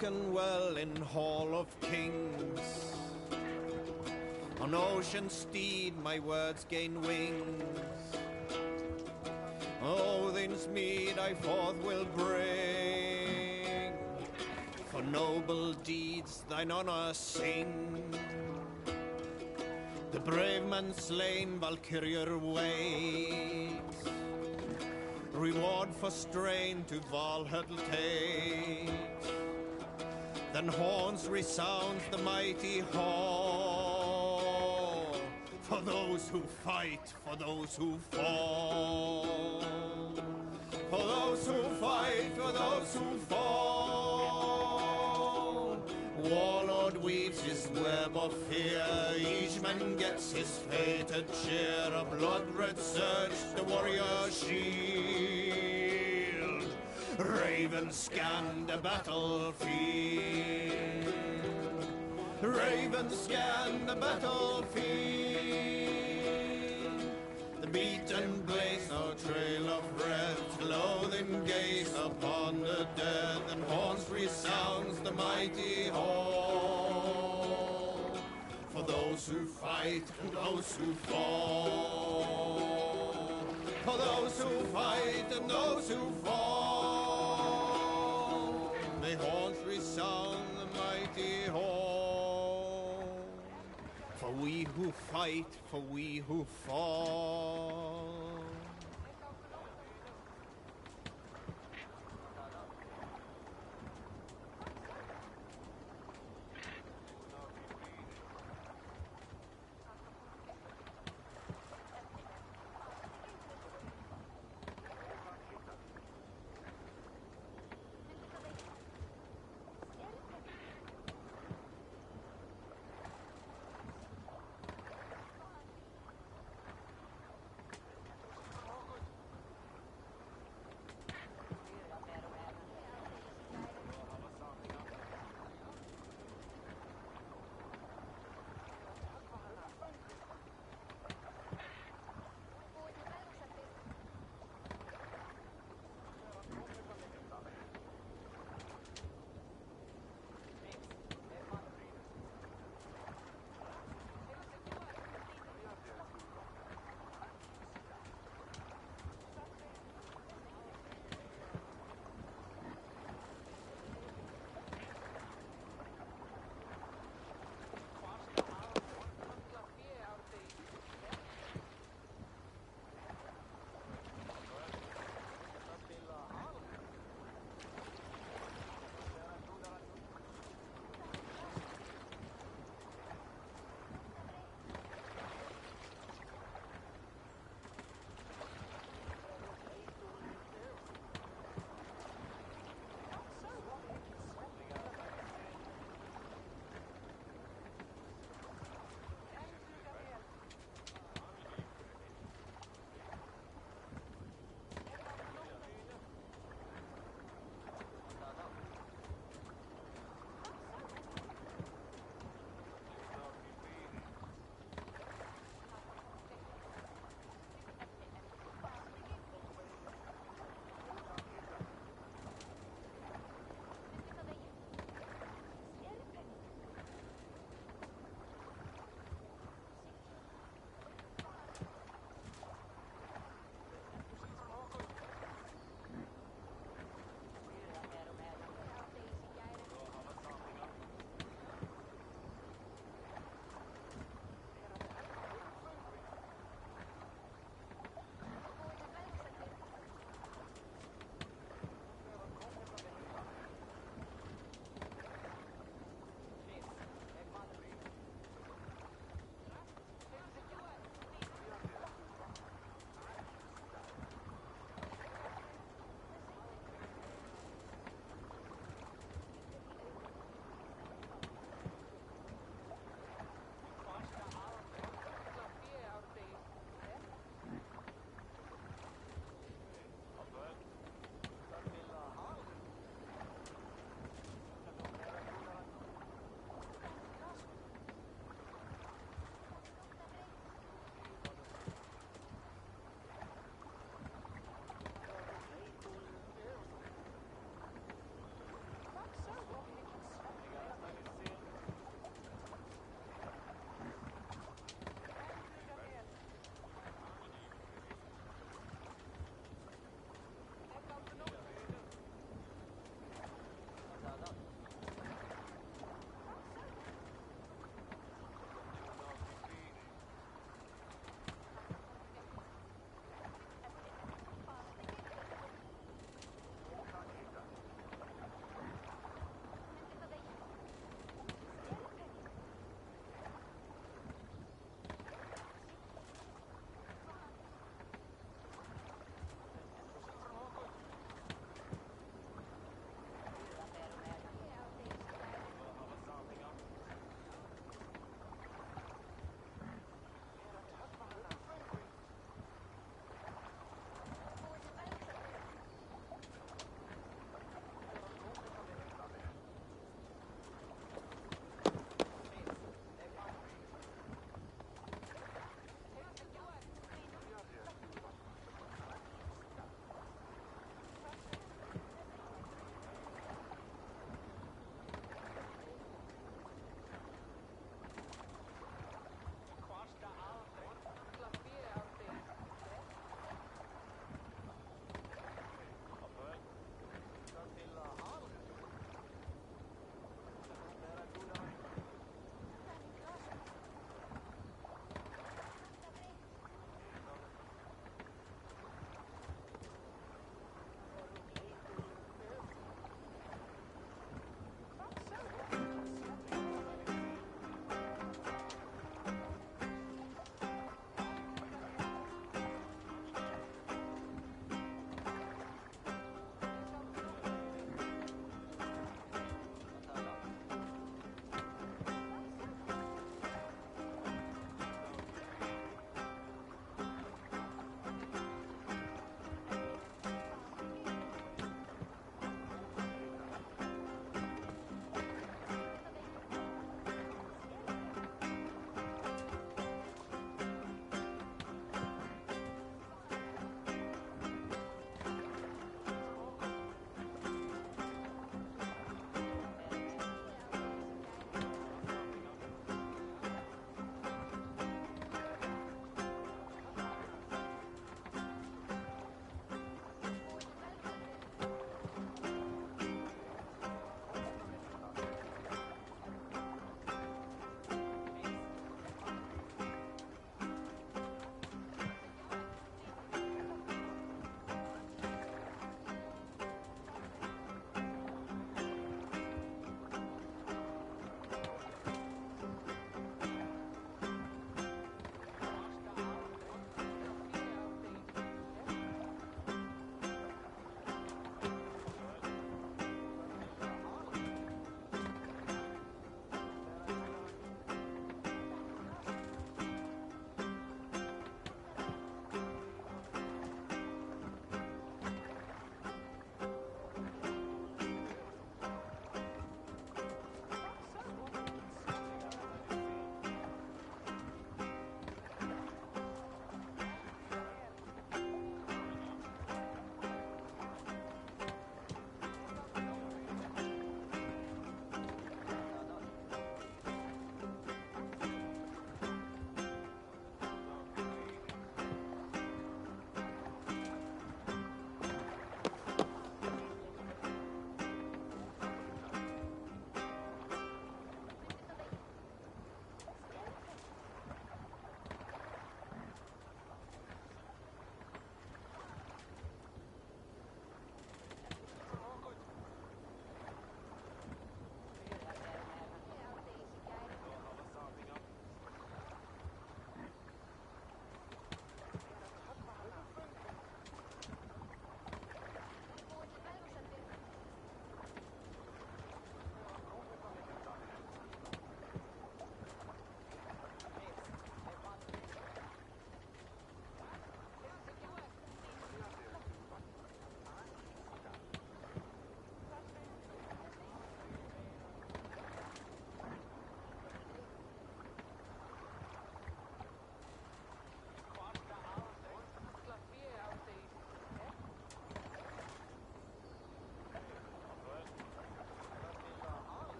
spoken well in Hall of Kings. On ocean steed my words gain wings. Odin's mead I forth will bring, for noble deeds thine honour sing. The brave man slain Valkyrier waits, reward for strain to Valhalla takes. Then horns resounds the mighty hall, for those who fight, for those who fall. For those who fight, for those who fall. Warlord weaves his web of fear, each man gets his fated share. A blood-red surge, the warrior shield. Ravens scan the battlefield. Ravens scan the battlefield. The beaten blaze, no trail of red, loathing gaze upon the dead, and horns resounds the mighty hall. For those who fight and those who fall. For those who fight and those who fall. May horns resound the mighty hall. For we who fight, for we who fall.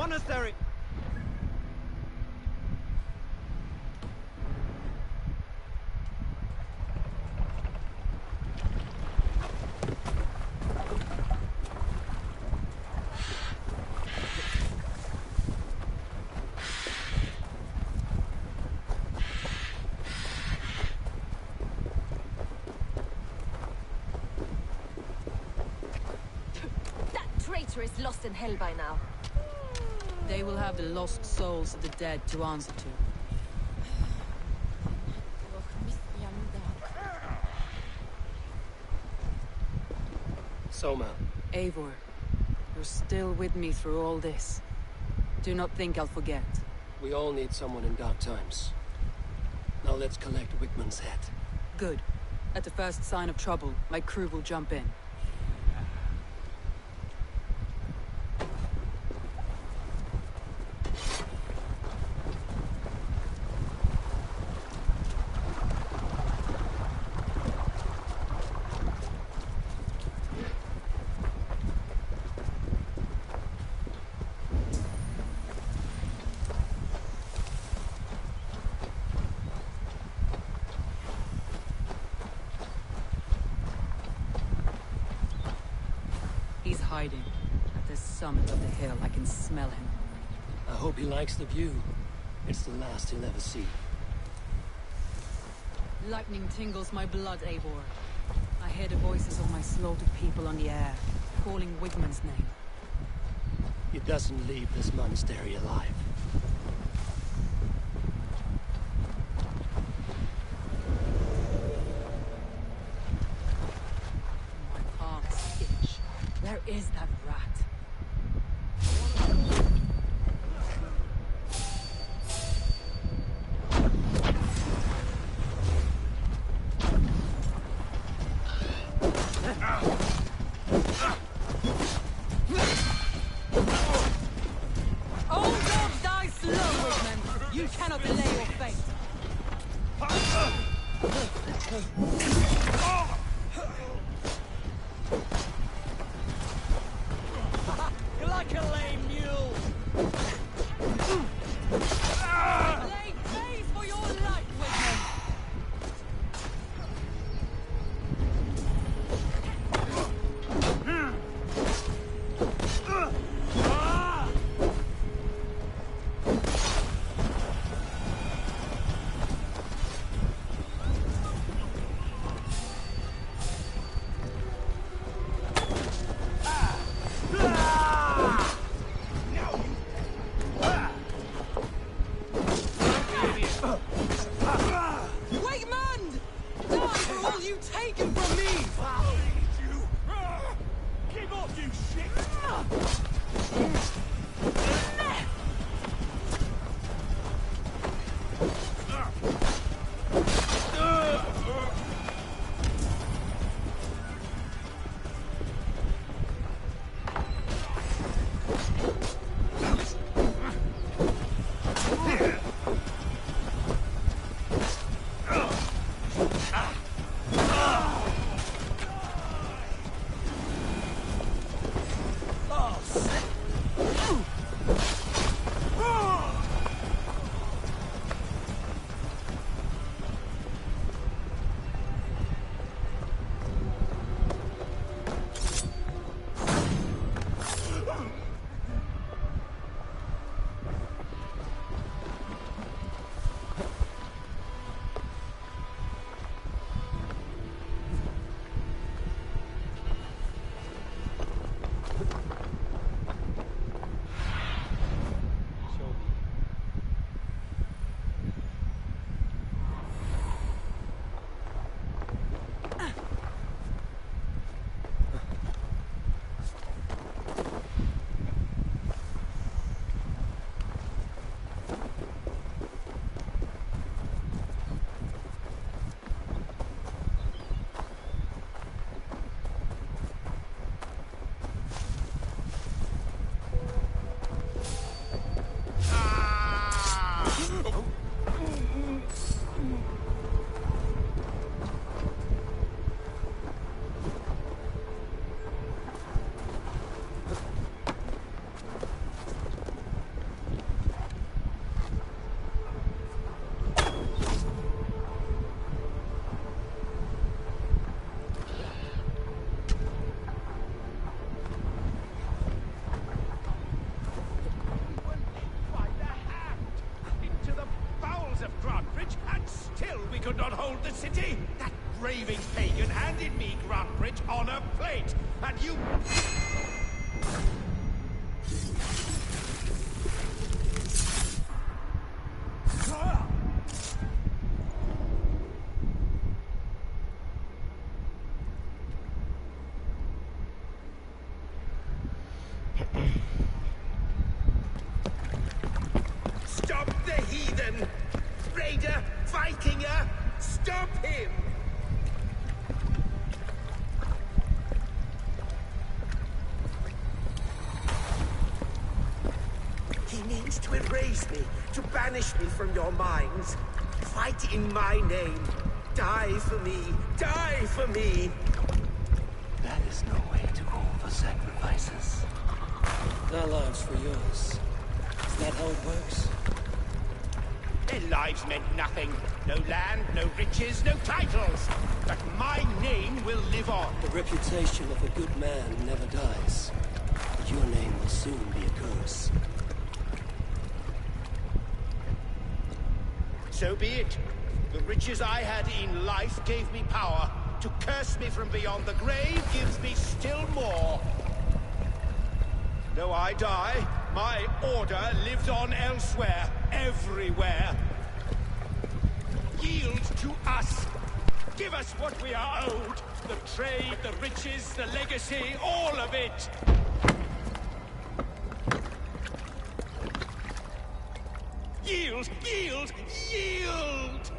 monastery! Is lost in hell by now. They will have the lost souls of the dead to answer to. Soma. Eivor, you're still with me through all this. Do not think I'll forget. We all need someone in dark times. Now let's collect Wickman's head. Good. At the first sign of trouble, my crew will jump in. He's hiding. At the summit of the hill, I can smell him. I hope he likes the view. It's the last he'll ever see. Lightning tingles my blood, Eivor. I hear the voices of my slaughtered people on the air, calling Wigman's name. He doesn't leave this monastery alive. My palms itch. Where is that rat? Old dog die slow, Wigman. You cannot delay your fate. You're like a lame mule! Blade pays for your life, Wigman. we could not hold the city? That raving pagan handed me Grantbridge on a plate, and you... Stop the heathen! Raider! Vikinger! Stop him! He means to erase me, to banish me from your minds. Fight in my name. Die for me. Die for me! That is no way to call for sacrifices. Their lives for yours. Is that how it works? Their lives meant nothing. No land, no riches, no titles. But my name will live on. The reputation of a good man never dies. But your name will soon be a curse. So be it. The riches I had in life gave me power. To curse me from beyond the grave gives me still more. Though I die, my order lives on elsewhere, everywhere. Yield to us. Give us what we are owed. The trade, the riches, the legacy, all of it. Yield, yield, yield!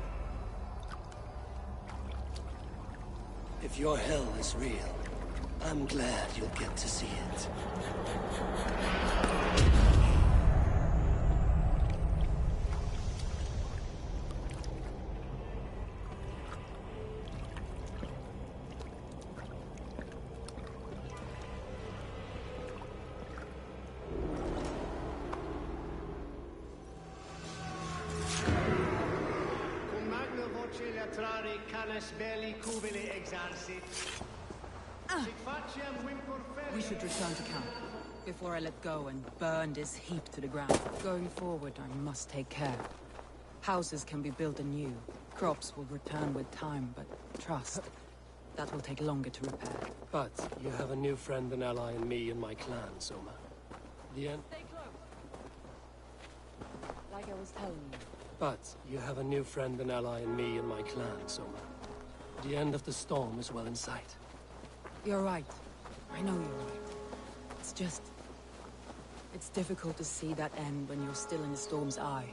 If your hell is real, I'm glad you'll get to see it. We should return to camp before I let go and burn this heap to the ground. Going forward, I must take care. Houses can be built anew. Crops will return with time, but trust, that will take longer to repair. But you have a new friend and ally in me and my clan, Soma. The end. Stay close. Like I was telling you. But you have a new friend and ally in me and my clan, Soma. The end of the storm is well in sight. You're right. I know you're right. It's just... it's difficult to see that end when you're still in the storm's eye.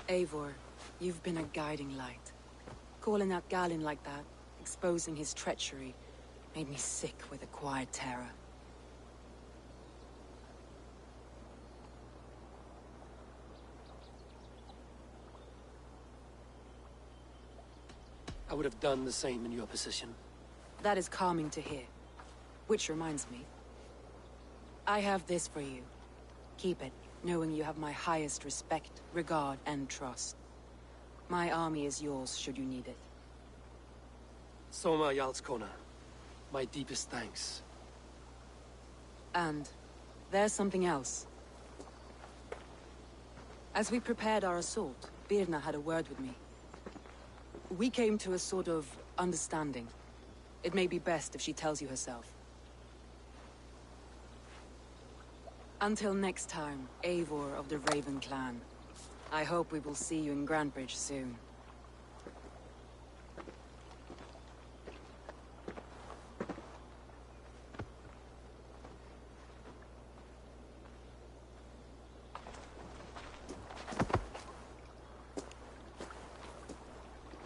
Eivor, you've been a guiding light. Calling out Galinn like that, exposing his treachery, made me sick with a quiet terror. I would have done the same in your position. That is calming to hear. Which reminds me. I have this for you. Keep it, knowing you have my highest respect, regard, and trust. My army is yours, should you need it. Soma Jarlskona, my deepest thanks. And there's something else. As we prepared our assault, Birna had a word with me. We came to a sort of understanding. It may be best if she tells you herself. Until next time, Eivor of the Raven Clan. I hope we will see you in Grantbridge soon.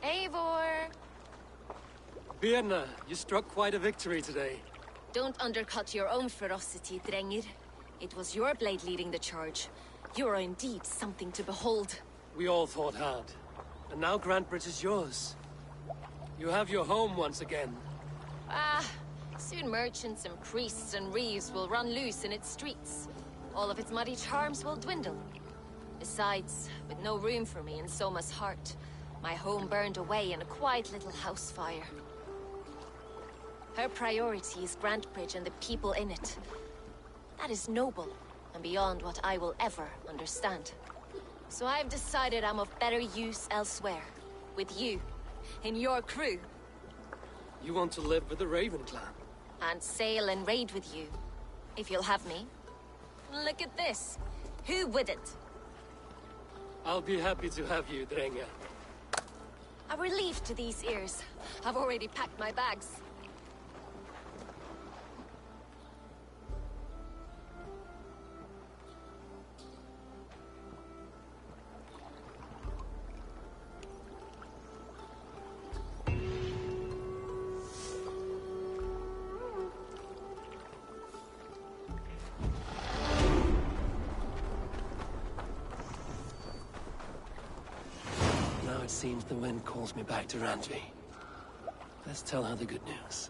Eivor! Birna, you struck quite a victory today. Don't undercut your own ferocity, Drengir. It was your blade leading the charge. You are indeed something to behold. We all fought hard. And now Grantbridge is yours. You have your home once again. Ah, soon merchants and priests and reeves will run loose in its streets. All of its muddy charms will dwindle. Besides, with no room for me in Soma's heart, my home burned away in a quiet little house fire. Her priority is Grantbridge and the people in it. That is noble, and beyond what I will ever understand. So I've decided I'm of better use elsewhere. With you. In your crew. You want to live with the Raven clan? And sail and raid with you. If you'll have me. Look at this. Who wouldn't? I'll be happy to have you, Drenge. A relief to these ears. I've already packed my bags. Now it seems the wind calls me back to Randvi. Let's tell her the good news.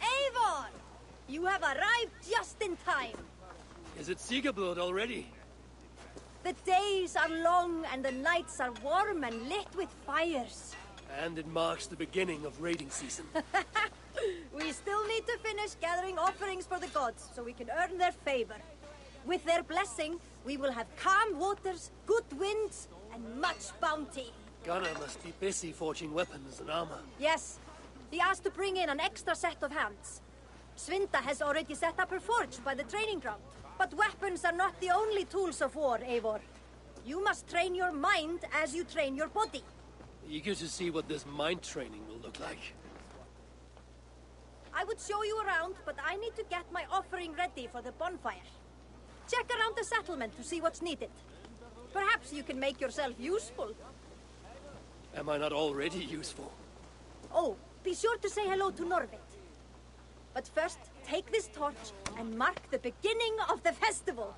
Eivor! You have arrived just in time. Is it Sigurblod already? The days are long and the nights are warm and lit with fires. And it marks the beginning of raiding season. We still need to finish gathering offerings for the gods so we can earn their favor. With their blessing, we will have calm waters, good winds, and much bounty. Gunnar must be busy forging weapons and armor. Yes, he asked to bring in an extra set of hands. Svinda has already set up her forge by the training ground. But weapons are not the only tools of war, Eivor. You must train your mind as you train your body. Eager to see what this mind training will look like. I would show you around, but I need to get my offering ready for the bonfire. Check around the settlement to see what's needed. Perhaps you can make yourself useful. Am I not already useful? Oh, be sure to say hello to Norvit. But first, take this torch and mark the beginning of the festival.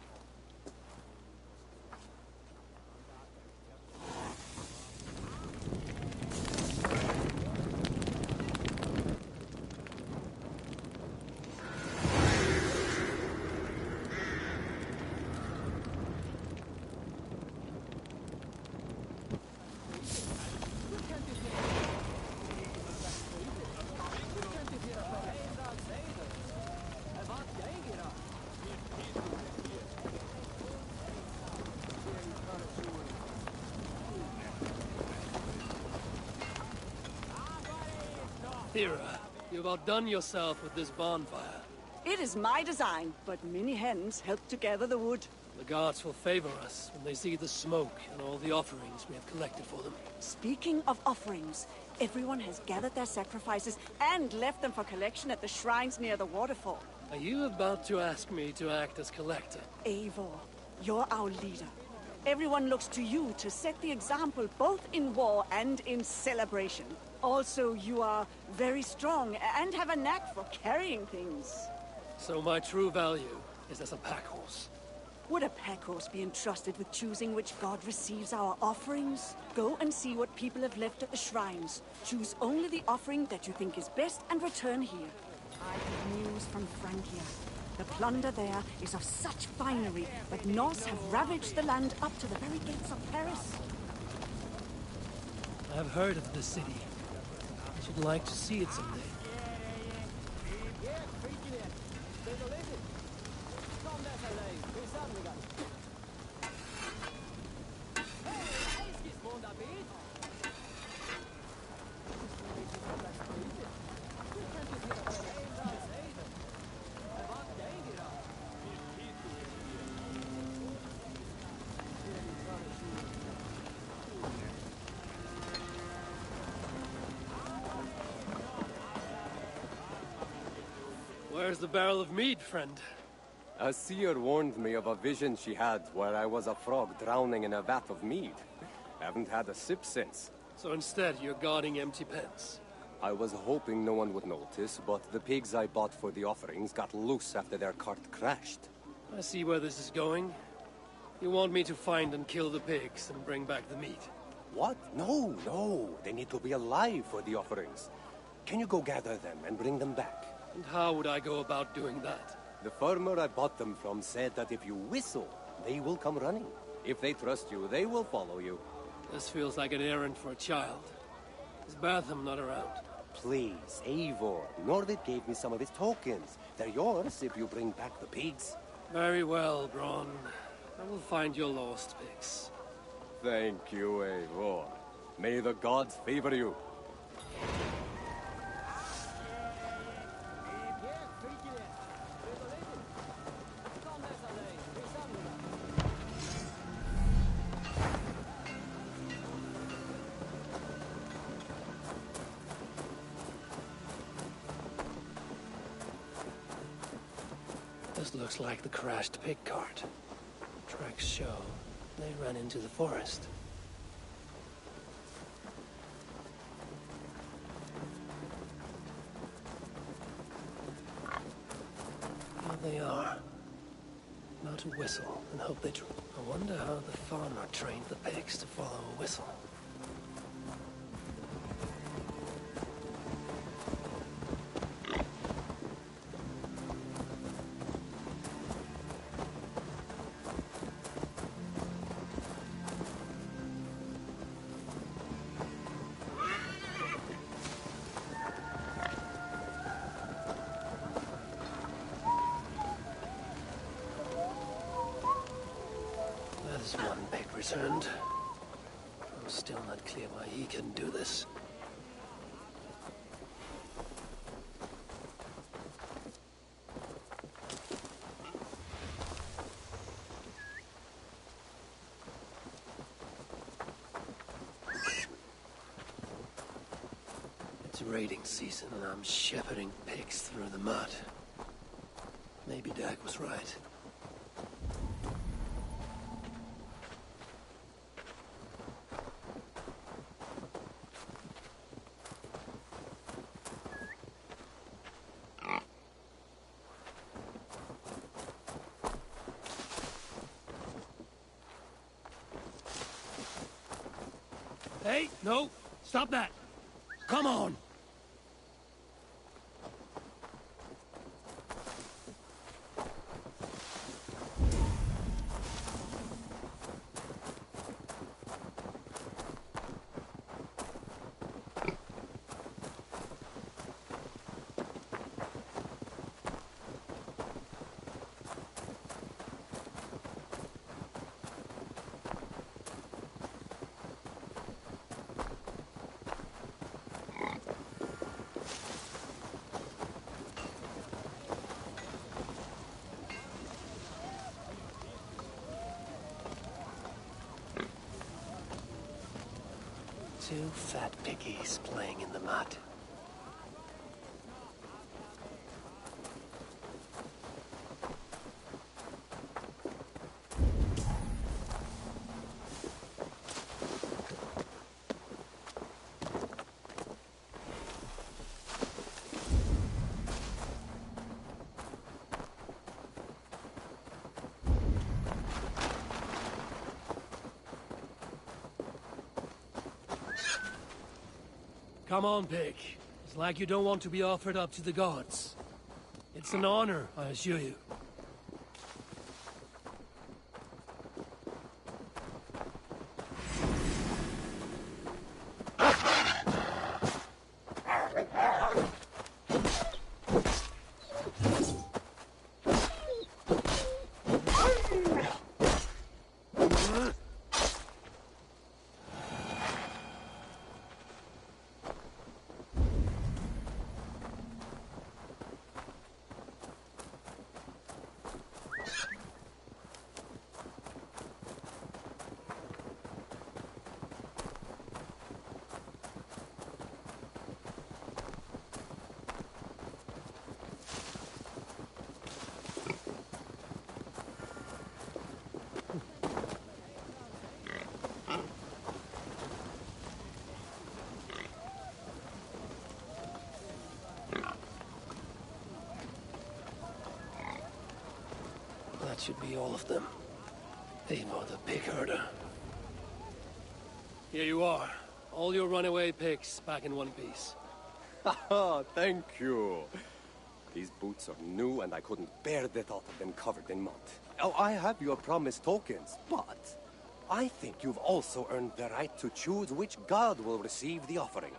Thera, you've outdone yourself with this bonfire. It is my design, but many hens help to gather the wood. The gods will favor us when they see the smoke and all the offerings we have collected for them. Speaking of offerings, everyone has gathered their sacrifices and left them for collection at the shrines near the waterfall. Are you about to ask me to act as collector? Eivor, you're our leader. Everyone looks to you to set the example both in war and in celebration. Also, you are very strong and have a knack for carrying things. So my true value is as a pack horse. Would a pack horse be entrusted with choosing which god receives our offerings? Go and see what people have left at the shrines. Choose only the offering that you think is best and return here. I have news from Francia. The plunder there is of such finery, but Norse have ravaged the land up to the very gates of Paris. I've heard of the city. I should like to see it someday. Where's the barrel of mead, friend? A seer warned me of a vision she had where I was a frog drowning in a vat of mead. Haven't had a sip since. So instead, you're guarding empty pens. I was hoping no one would notice, but the pigs I bought for the offerings got loose after their cart crashed. I see where this is going. You want me to find and kill the pigs and bring back the meat. What? No, no. They need to be alive for the offerings. Can you go gather them and bring them back? And how would I go about doing that? The farmer I bought them from said that if you whistle, they will come running. If they trust you, they will follow you. This feels like an errand for a child. Is Batham not around? Please, Eivor. Norvid gave me some of his tokens. They're yours if you bring back the pigs. Very well, Bron. I will find your lost pigs. Thank you, Eivor. May the gods favor you. This looks like the crashed pig cart. Tracks show they ran into the forest. Here they are. Now to whistle and hope they I wonder how the farmer trained the pigs to follow a whistle. There's one pig returned. I'm still not clear why he couldn't do this. It's raiding season and I'm shepherding pigs through the mud. Maybe Dag was right. Hey, no! Stop that! Come on! Two fat piggies playing in the mud. Come on, pig. It's like you don't want to be offered up to the gods. It's an honor, I assure you. That should be all of them. Eivor the pig herder. Here you are. All your runaway pigs back in one piece. Haha, thank you. These boots are new and I couldn't bear the thought of them covered in mud. Oh, I have your promised tokens, but I think you've also earned the right to choose which god will receive the offering.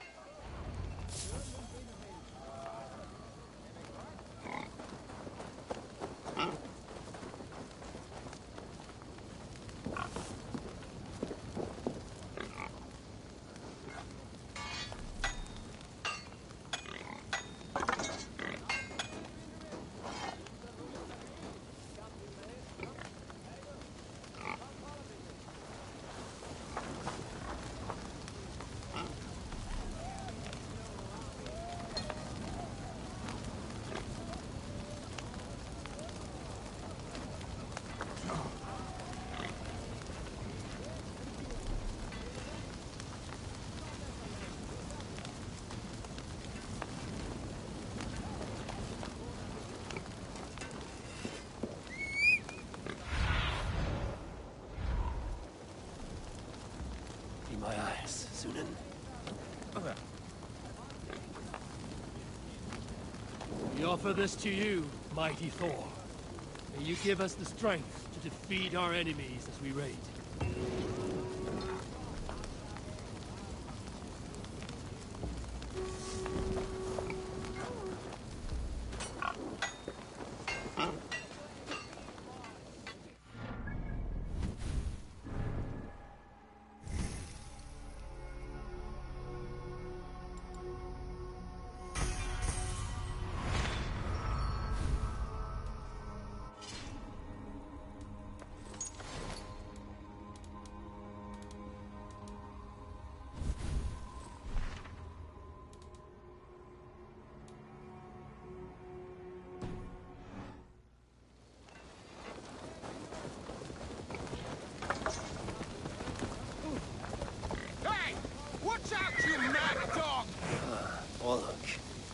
My eyes, Sunan. We offer this to you, mighty Thor. May you give us the strength to defeat our enemies as we raid.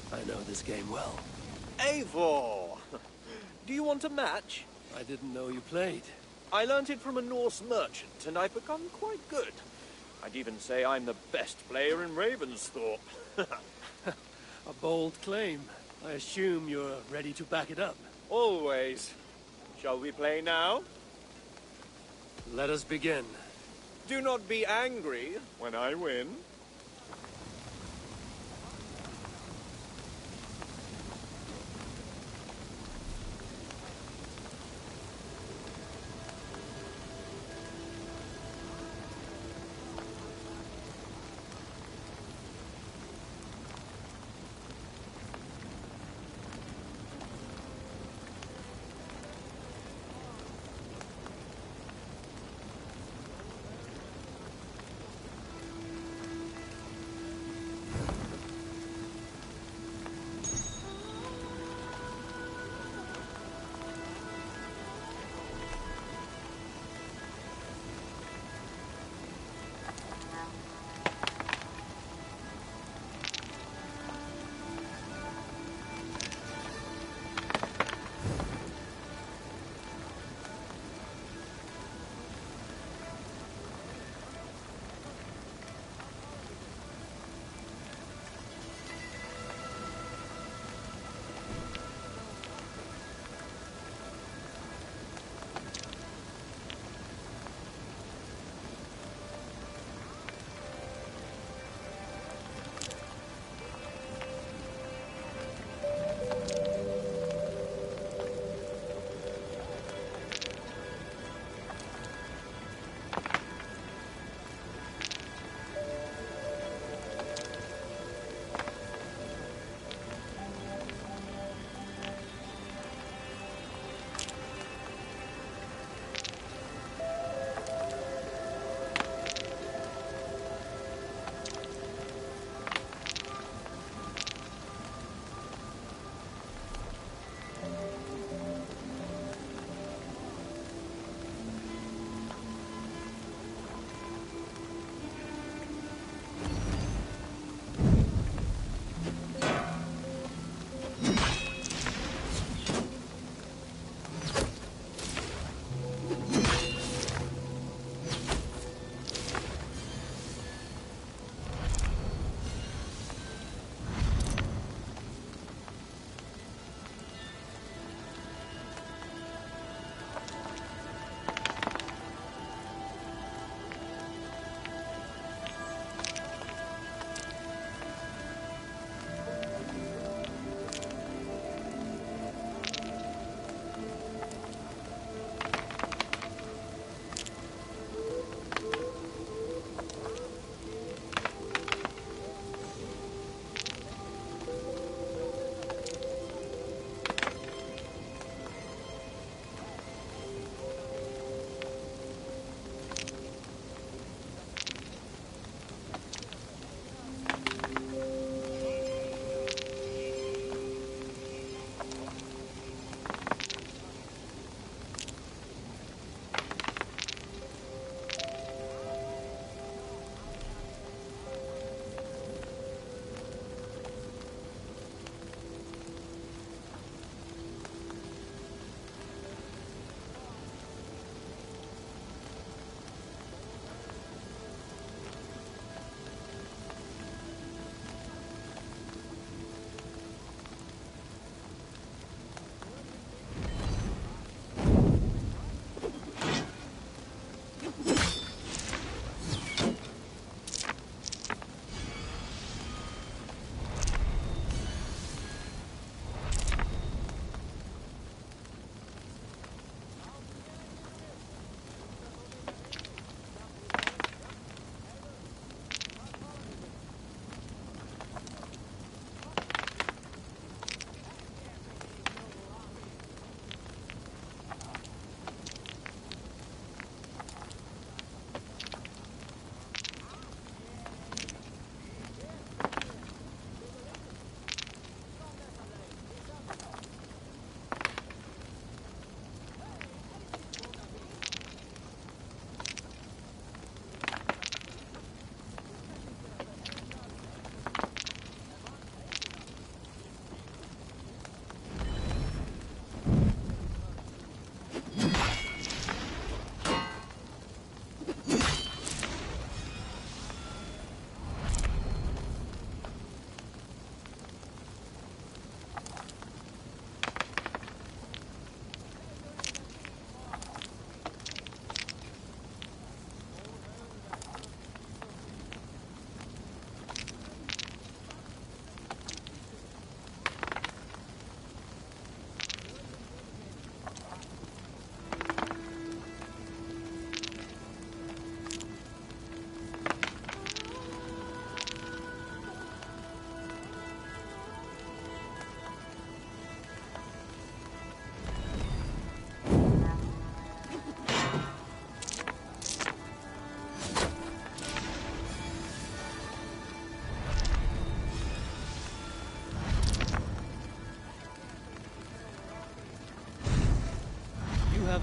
I know this game well. Eivor! Do you want a match? I didn't know you played. I learnt it from a Norse merchant, and I've become quite good. I'd even say I'm the best player in Ravensthorpe. A bold claim. I assume you're ready to back it up. Always. Shall we play now? Let us begin. Do not be angry when I win.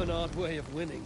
an odd way of winning.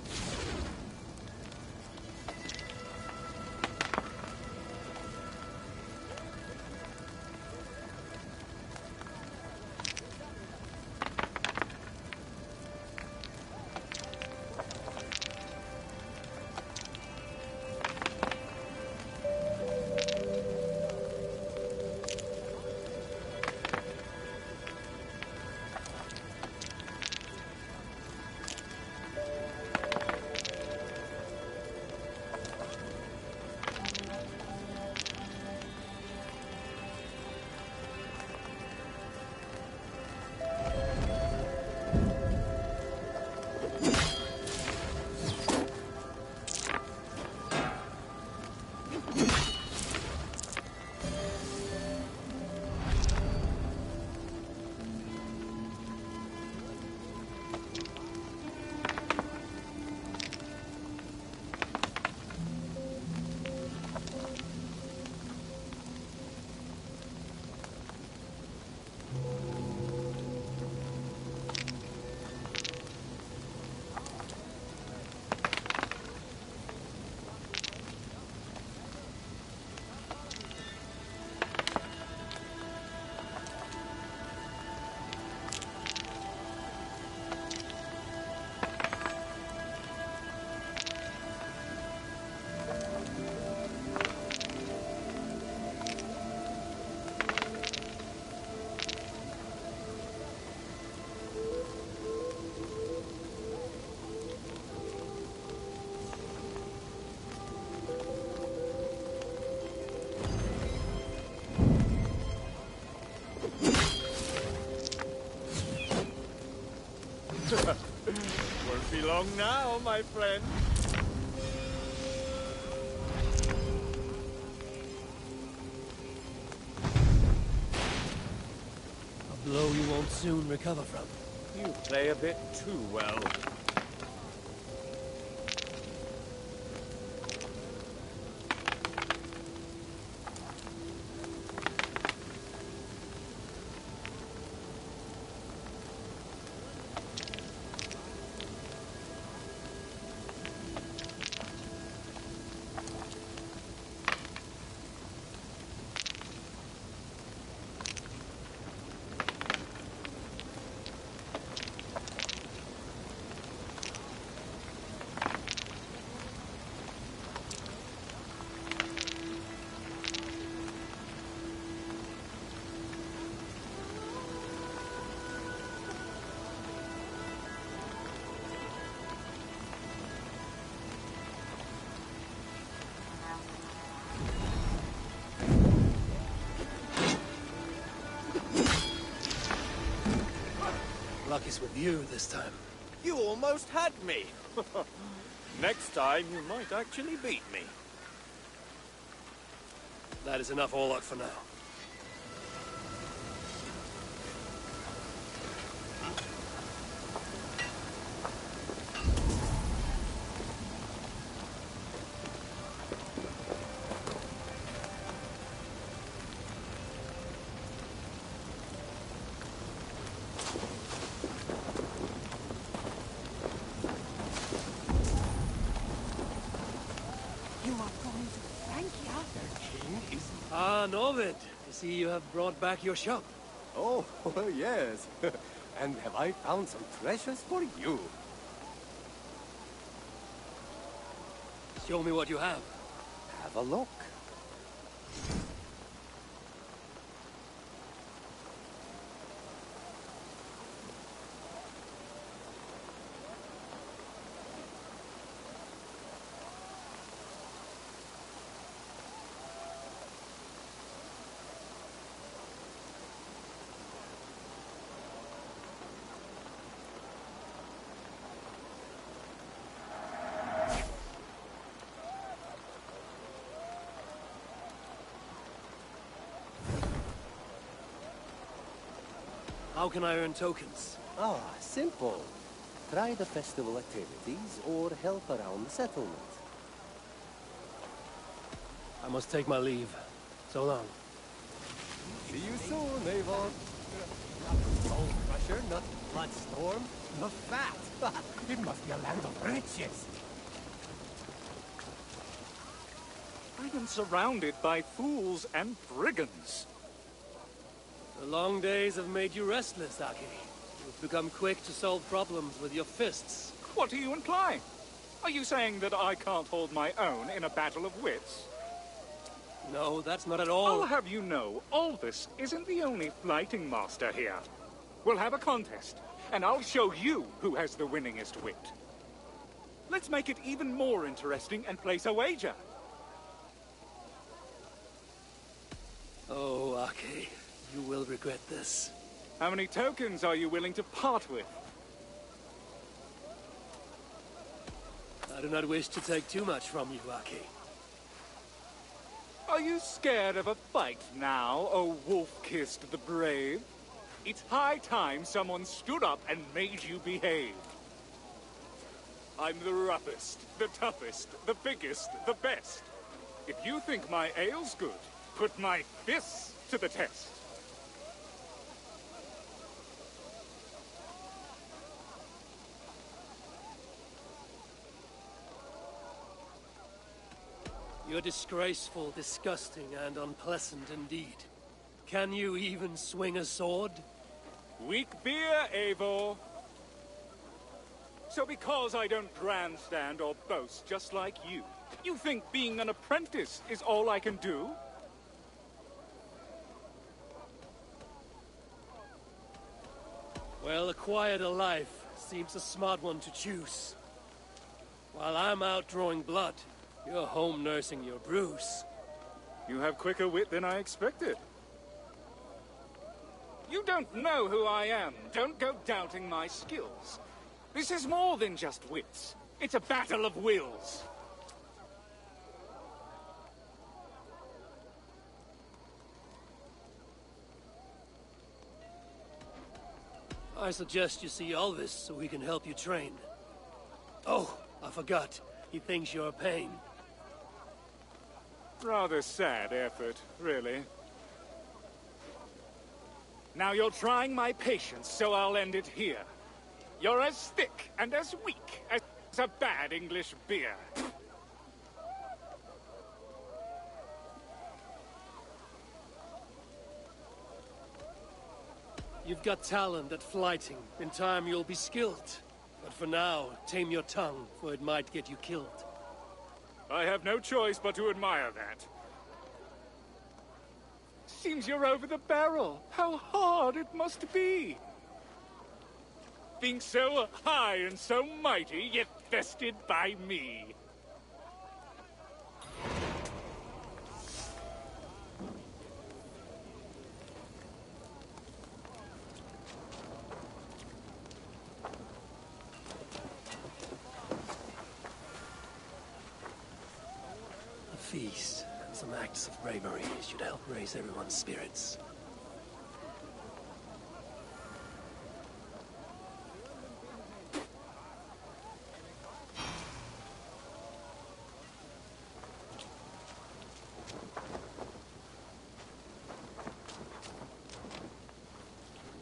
Won't be long now, my friend. A blow you won't soon recover from. You play a bit too well. Lucky's with you this time. You almost had me. Next time, you might actually beat me. That is enough all luck for now. Ah, Norvid. I see you have brought back your shop. Oh, yes. And have I found some treasures for you? Show me what you have. Have a look. How can I earn tokens? Ah, simple. Try the festival activities or help around the settlement. I must take my leave. So long. See you soon, Eivor. adventure, not blood storm. The fat! It must be a land of riches. I am surrounded by fools and brigands. The long days have made you restless, Aki. You've become quick to solve problems with your fists. What are you implying? Are you saying that I can't hold my own in a battle of wits? No, that's not at all. I'll have you know, Aldous isn't the only fighting master here. We'll have a contest, and I'll show you who has the winningest wit. Let's make it even more interesting and place a wager. Oh, Aki, you will regret this. How many tokens are you willing to part with? I do not wish to take too much from you, Aki. Are you scared of a fight now, O wolf-kissed the brave? It's high time someone stood up and made you behave. I'm the roughest, the toughest, the biggest, the best. If you think my ale's good, put my fists to the test. You're disgraceful, disgusting, and unpleasant indeed. Can you even swing a sword? Weak beer, Eivor. So because I don't grandstand or boast just like you, you think being an apprentice is all I can do? Well, a quieter life seems a smart one to choose. While I'm out drawing blood, you're home nursing your bruise. You have quicker wit than I expected. You don't know who I am. Don't go doubting my skills. This is more than just wits. It's a battle of wills. I suggest you see Elvis so we can help you train. Oh, I forgot. He thinks you're a pain. Rather sad effort, really. Now you're trying my patience, so I'll end it here. You're as thick and as weak as a bad English beer. You've got talent at flighting. In time you'll be skilled. But for now, tame your tongue, for it might get you killed. I have no choice but to admire that. Seems you're over the barrel. How hard it must be. Being so high and so mighty, yet bested by me. A feast and some acts of bravery should help raise everyone's spirits.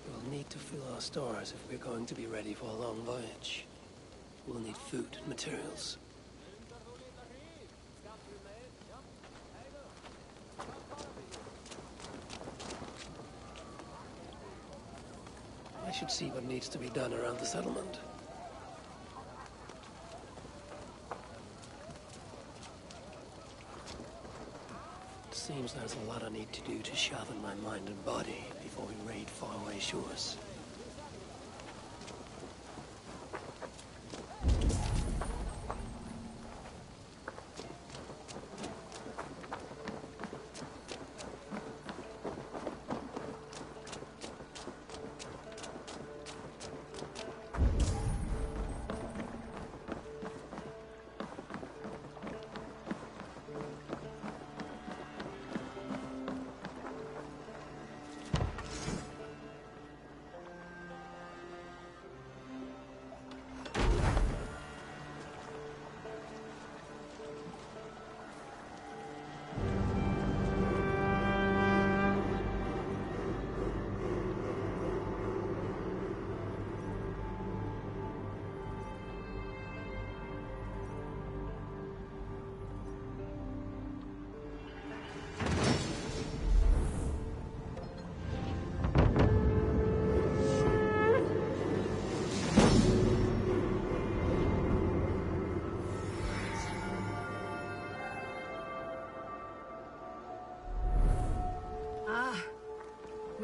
We'll need to fill our stores if we're going to be ready for a long voyage. We'll need food and materials. I should see what needs to be done around the settlement. It seems there's a lot I need to do to sharpen my mind and body before we raid faraway shores.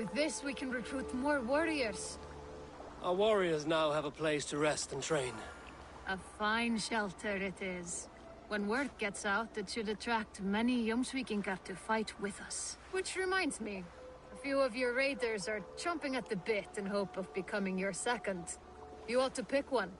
With this, we can recruit more warriors. Our warriors now have a place to rest and train. A fine shelter it is. When word gets out, it should attract many Jomsvikingar to fight with us. Which reminds me, a few of your raiders are chomping at the bit in hope of becoming your second. You ought to pick one.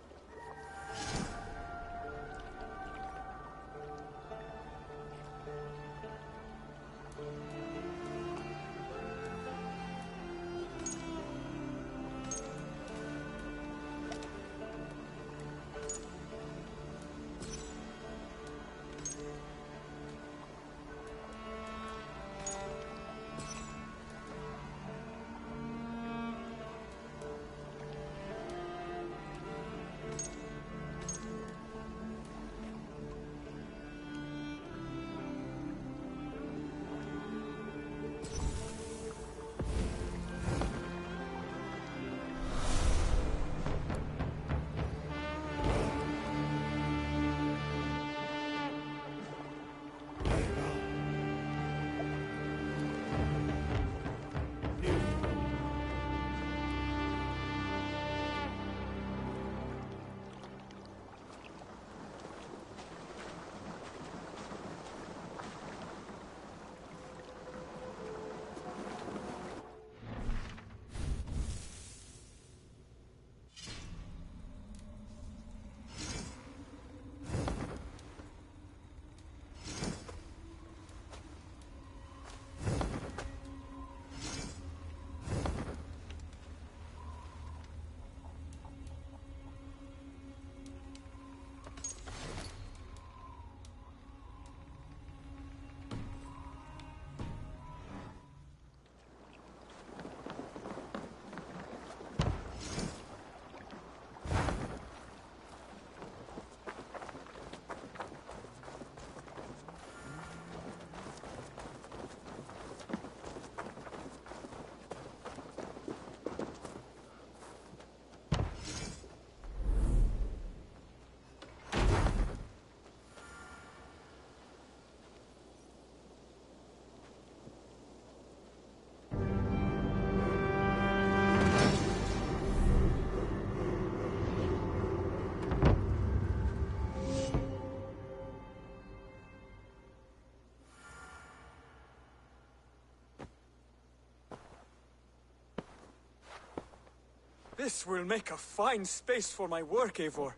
This will make a fine space for my work, Eivor.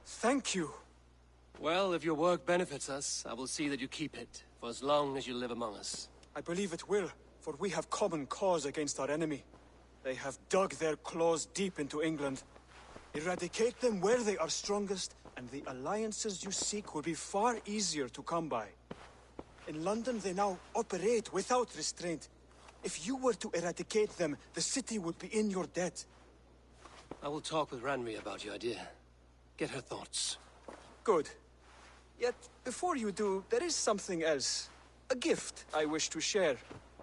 Thank you. Well, if your work benefits us, I will see that you keep it, for as long as you live among us. I believe it will, for we have common cause against our enemy. They have dug their claws deep into England. Eradicate them where they are strongest, and the alliances you seek will be far easier to come by. In London, they now operate without restraint. If you were to eradicate them, the city would be in your debt. I will talk with Ranri about your idea. Get her thoughts. Good. Yet, before you do, there is something else. A gift I wish to share.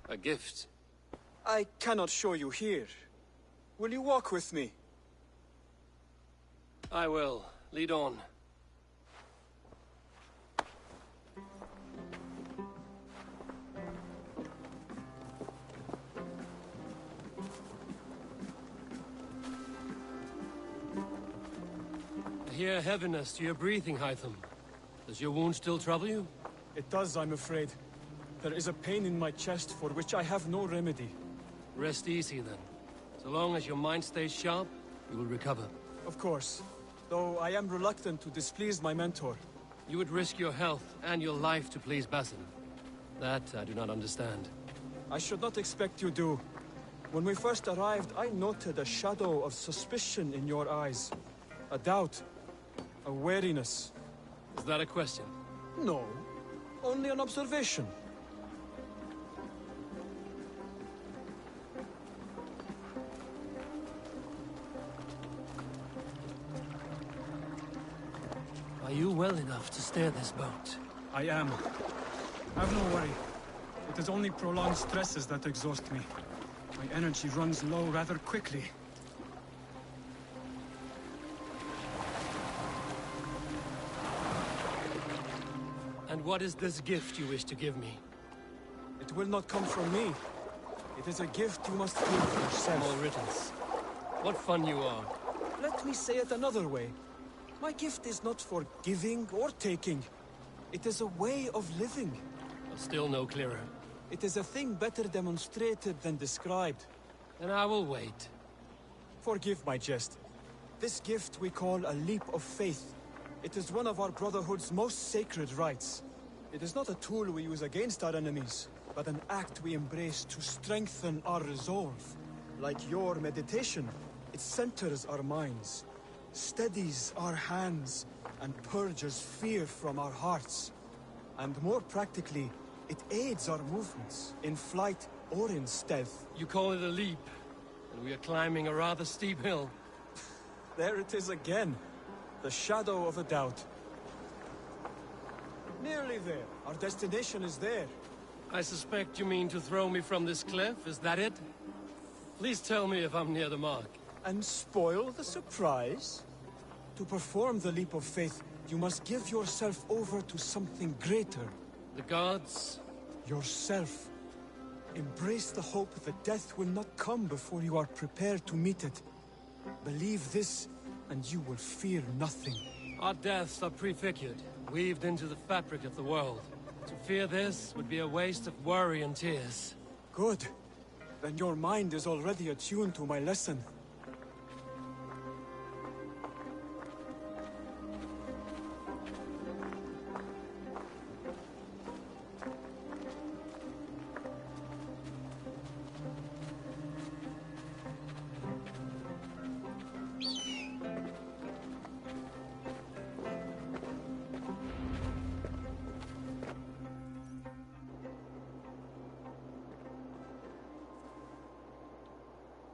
A gift? I cannot show you here. Will you walk with me? I will. Lead on. I hear heaviness to your breathing, Hytham. Does your wound still trouble you? It does, I'm afraid. There is a pain in my chest for which I have no remedy. Rest easy, then. So long as your mind stays sharp, you will recover. Of course. Though I am reluctant to displease my mentor. You would risk your health and your life to please Basin. That I do not understand. I should not expect you do. When we first arrived, I noted a shadow of suspicion in your eyes. A doubt. A wariness. Is that a question? No. Only an observation. Are you well enough to steer this boat? I am. Have no worry. It is only prolonged stresses that exhaust me. My energy runs low rather quickly. And what is this gift you wish to give me? It will not come from me. It is a gift you must give yourself. More riddance. What fun you are. Let me say it another way. My gift is not for giving or taking. It is a way of living. Still no clearer. It is a thing better demonstrated than described. Then I will wait. Forgive my jest. This gift we call a leap of faith. It is one of our Brotherhood's most sacred rites. It is not a tool we use against our enemies, but an act we embrace to strengthen our resolve. Like your meditation, it centers our minds, steadies our hands, and purges fear from our hearts. And more practically, it aids our movements, in flight or in stealth. You call it a leap, and we are climbing a rather steep hill. There it is again. The shadow of a doubt. Nearly there. Our destination is there. I suspect you mean to throw me from this cliff, is that it? Please tell me if I'm near the mark. And spoil the surprise? To perform the leap of faith, you must give yourself over to something greater. The gods? Yourself. Embrace the hope that death will not come before you are prepared to meet it. Believe this, and you will fear nothing. Our deaths are prefigured, weaved into the fabric of the world. To fear this would be a waste of worry and tears. Good. Then your mind is already attuned to my lesson.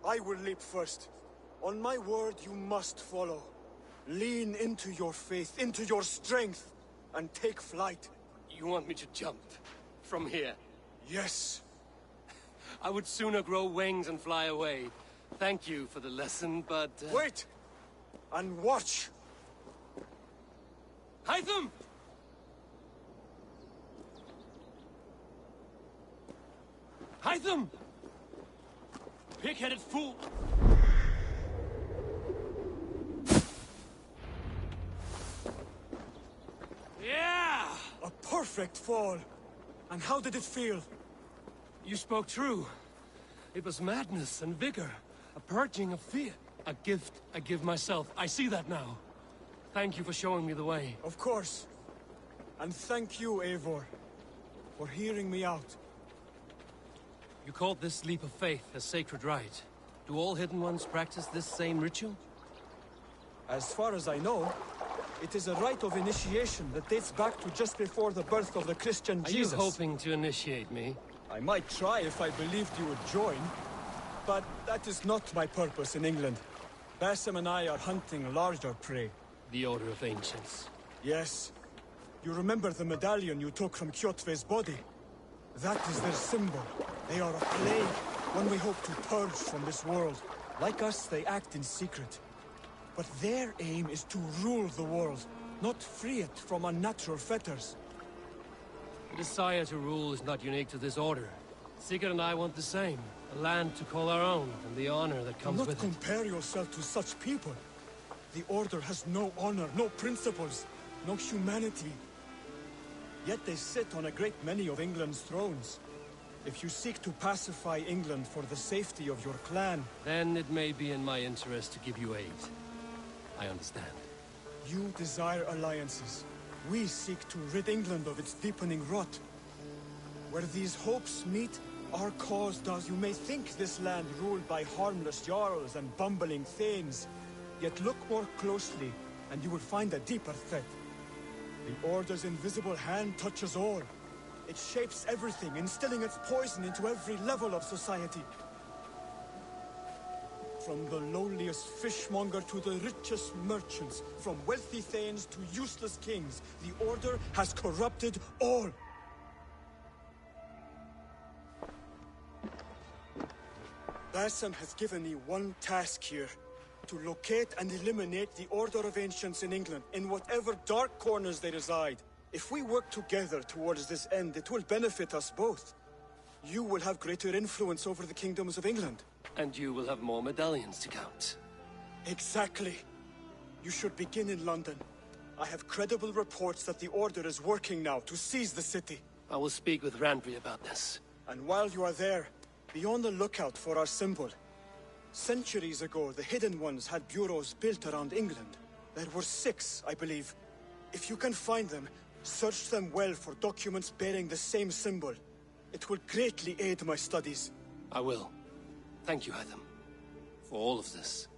I will leap first. On my word, you must follow. Lean into your faith, into your strength, and take flight. You want me to jump? From here? Yes. I would sooner grow wings and fly away. Thank you for the lesson, but... Wait! And watch! Hytham! Hytham! Pig-headed fool! Yeah! A perfect fall! And how did it feel? You spoke true. It was madness and vigor. A purging of fear. A gift I give myself. I see that now. Thank you for showing me the way. Of course. And thank you, Eivor, for hearing me out. You called this leap of faith a sacred rite. Do all Hidden Ones practice this same ritual? As far as I know, it is a rite of initiation that dates back to just before the birth of the Christian Jesus. Are you hoping to initiate me? I might try if I believed you would join. But that is not my purpose in England. Basim and I are hunting larger prey. The Order of Ancients. Yes. You remember the medallion you took from Kjotve's body? That is their symbol. They are a plague, one we hope to purge from this world. Like us, they act in secret. But their aim is to rule the world, not free it from unnatural fetters. The desire to rule is not unique to this order. Sigurd and I want the same. A land to call our own, and the honor that comes with it. Do not compare yourself to such people. The Order has no honor, no principles, no humanity. Yet they sit on a great many of England's thrones. If you seek to pacify England for the safety of your clan... Then it may be in my interest to give you aid. I understand. You desire alliances. We seek to rid England of its deepening rot. Where these hopes meet, our cause does. You may think this land ruled by harmless jarls and bumbling thanes. Yet look more closely, and you will find a deeper threat. The Order's invisible hand touches all. It shapes everything, instilling its poison into every level of society. From the lowliest fishmonger to the richest merchants, from wealthy thanes to useless kings, the Order has corrupted all. Basim has given me one task here. To locate and eliminate the Order of Ancients in England, in whatever dark corners they reside. If we work together towards this end, it will benefit us both. you will have greater influence over the kingdoms of England. And you will have more medallions to count. Exactly. You should begin in London. I have credible reports that the Order is working now to seize the city. I will speak with Randvi about this. And while you are there, be on the lookout for our symbol. Centuries ago, the Hidden Ones had bureaus built around England. There were 6, I believe. If you can find them, search them well for documents bearing the same symbol. It will greatly aid my studies. I will. Thank you, Hytham, for all of this.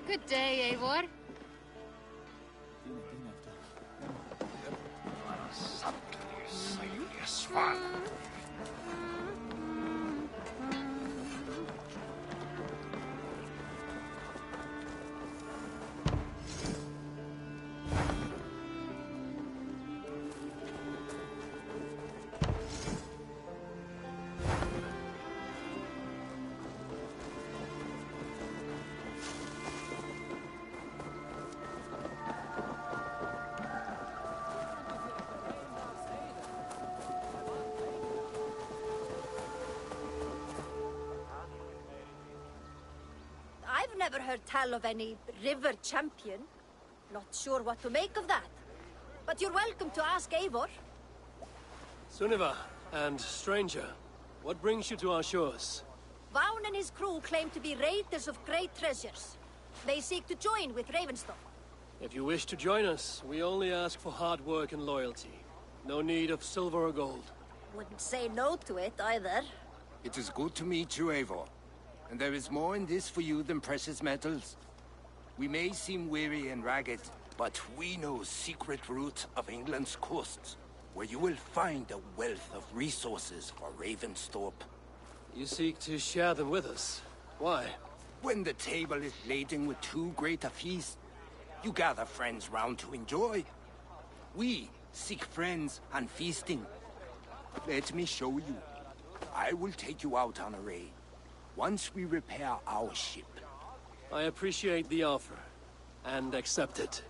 Good day, Eivor. I've never heard tell of any river champion. Not sure what to make of that. But you're welcome to ask Eivor. Sunniva, and stranger, what brings you to our shores? Vaughan and his crew claim to be raiders of great treasures. They seek to join with Ravenstone. If you wish to join us, we only ask for hard work and loyalty. No need of silver or gold. Wouldn't say no to it, either. It is good to meet you, Eivor. And there is more in this for you than precious metals. We may seem weary and ragged, but we know secret routes of England's coasts, where you will find a wealth of resources for Ravensthorpe. You seek to share them with us. Why? When the table is laden with too great a feast, you gather friends round to enjoy. We seek friends and feasting. Let me show you. I will take you out on a raid, once we repair our ship. I appreciate the offer, and accept it.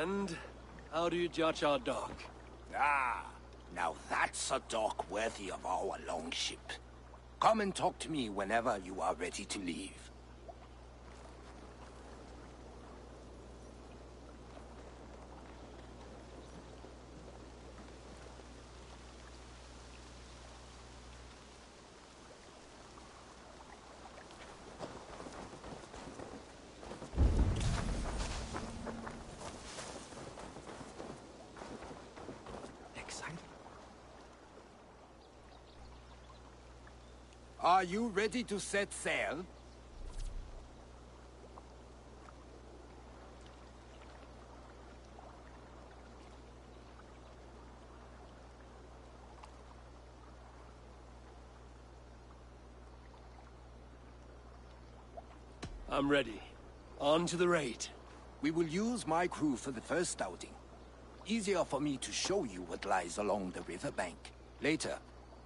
And how do you judge our dock? Ah, now that's a dock worthy of our longship. Come and talk to me whenever you are ready to leave. Are you ready to set sail? I'm ready. On to the raid. We will use my crew for the first outing. Easier for me to show you what lies along the riverbank. Later,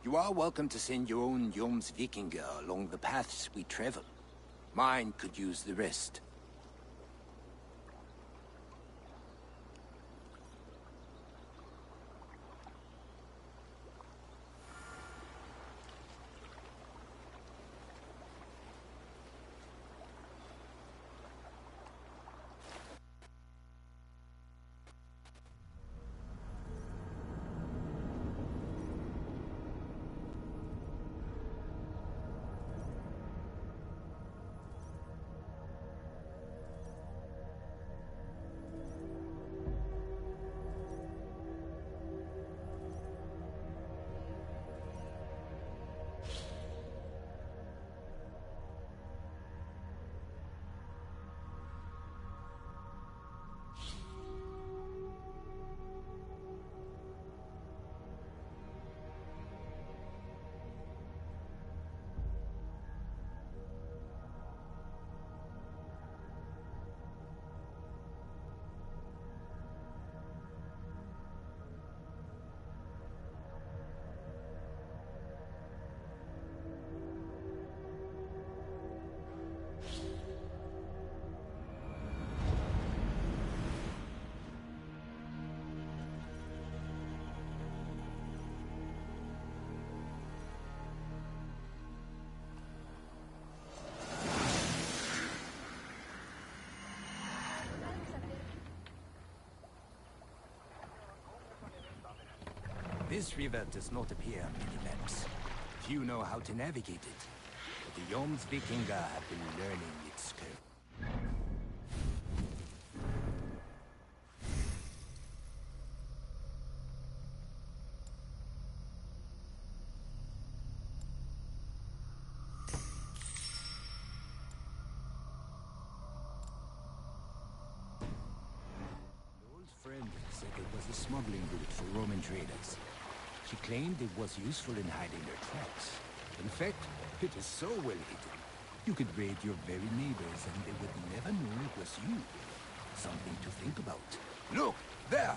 you are welcome to send your own Jomsvikinger along the paths we travel. Mine could use the rest. This river does not appear on many maps. Few know how to navigate it. But the Jomsvikinger have been learning its skill. An old friend said it was a smuggling route for Roman traders. She claimed it was useful in hiding their tracks. In fact, it is so well hidden. You could raid your very neighbors and they would never know it was you. Something to think about. Look, there!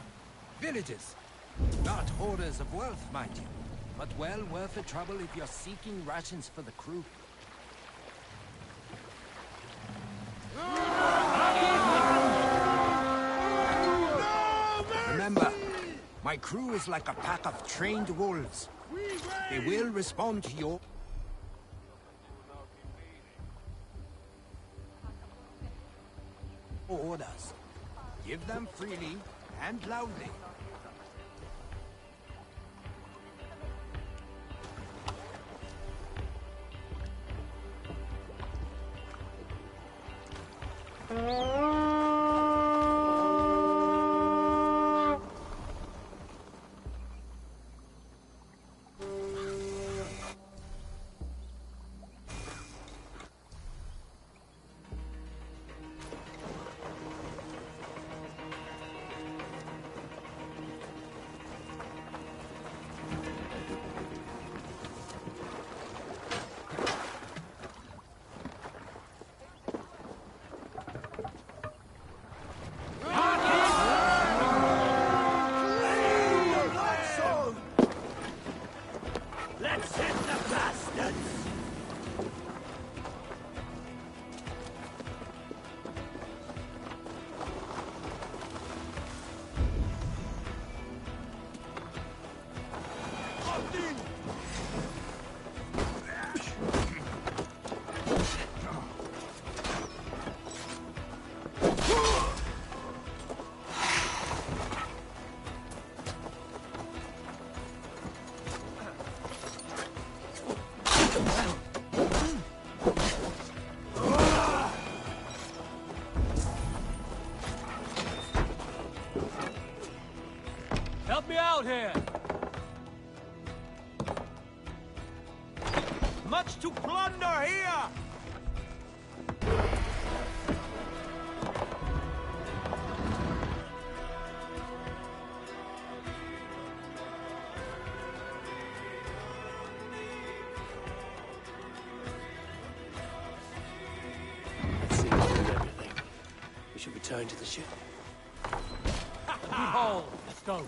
Villages! Not hoarders of wealth, mind you, but well worth the trouble if you're seeking rations for the crew. Remember, my crew is like a pack of trained wolves. They will respond to your orders. Give them freely and loudly. out here! Much to plunder here! Let's see if we do everything. We should return to the ship. Behold! Let's go.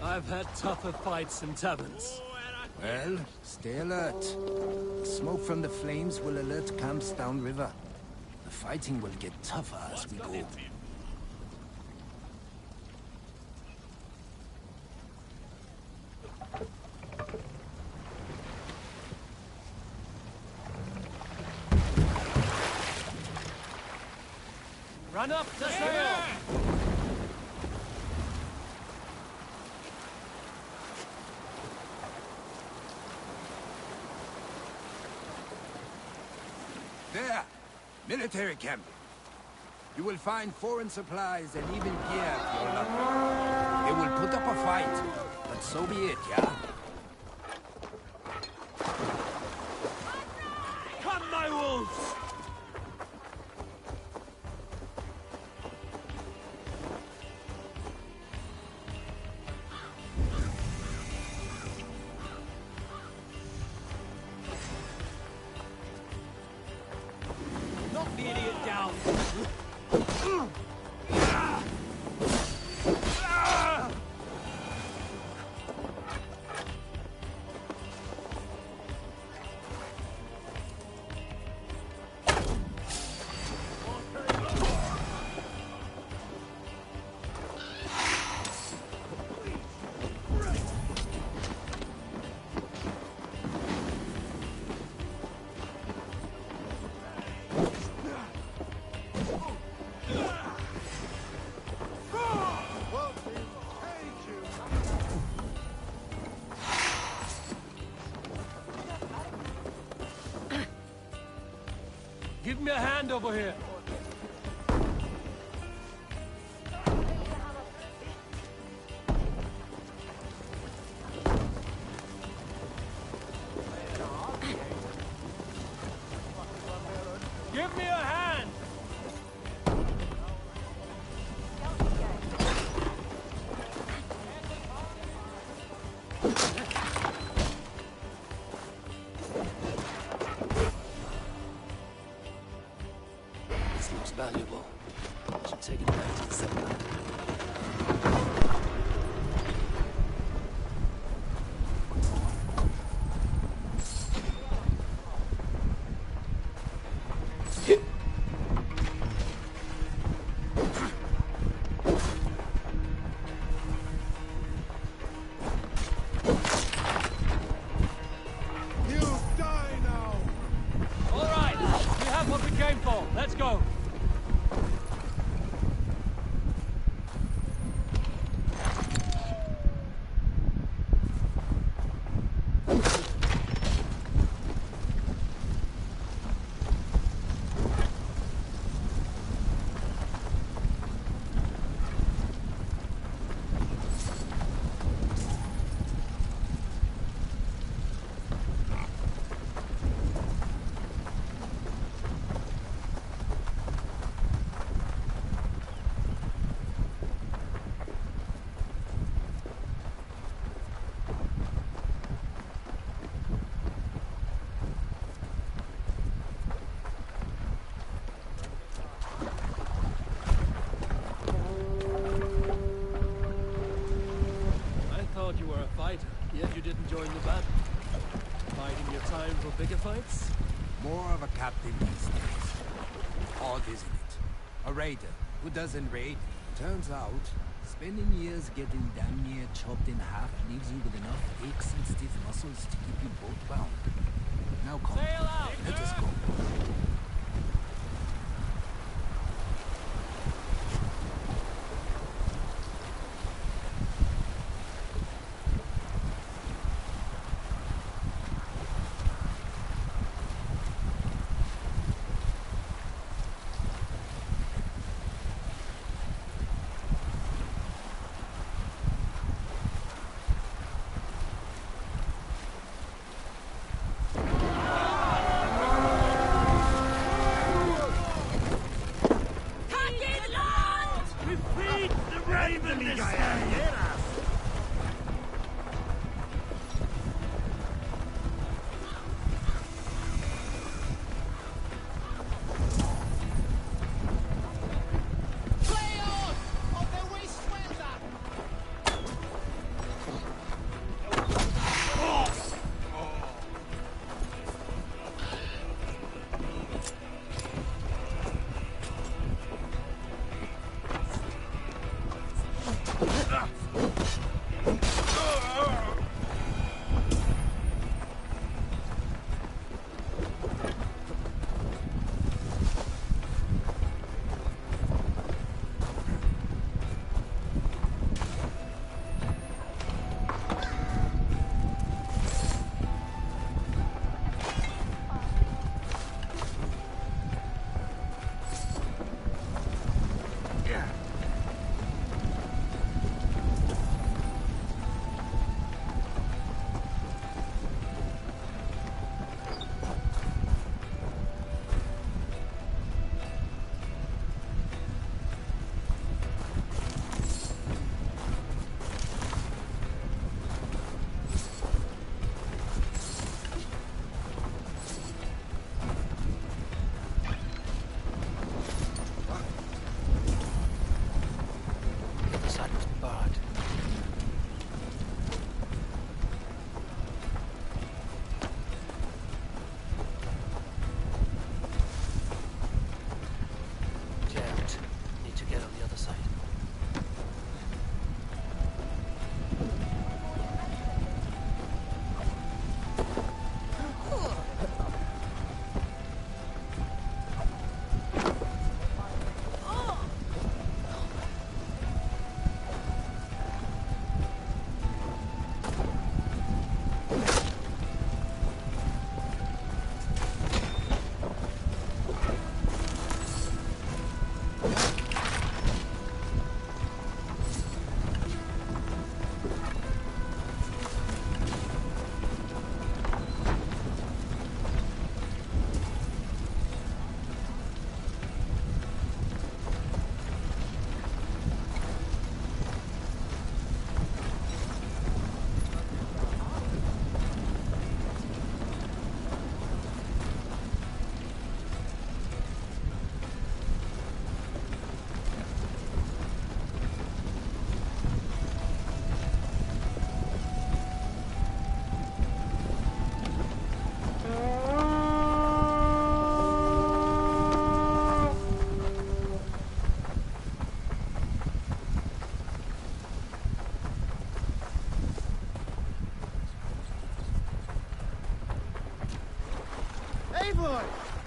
I've had tougher fights in taverns. Well, stay alert. The smoke from the flames will alert camps downriver. The fighting will get tougher as we go. Run up to sail! There! Military camp. You will find foreign supplies and even gear if you're lucky. They will put up a fight, but so be it, yeah? Come, my wolves! Knock the idiot down! Give me a hand over here. Give me a hand. This looks valuable. I should take it back to the settlement. All right, we have what we came for. Let's go. your time for bigger fights? More of a captain these days. Odd, isn't it? A raider who doesn't raid. Turns out, spending years getting damn near chopped in half leaves you with enough aches and stiff muscles to keep you both bound. Now come, let us go.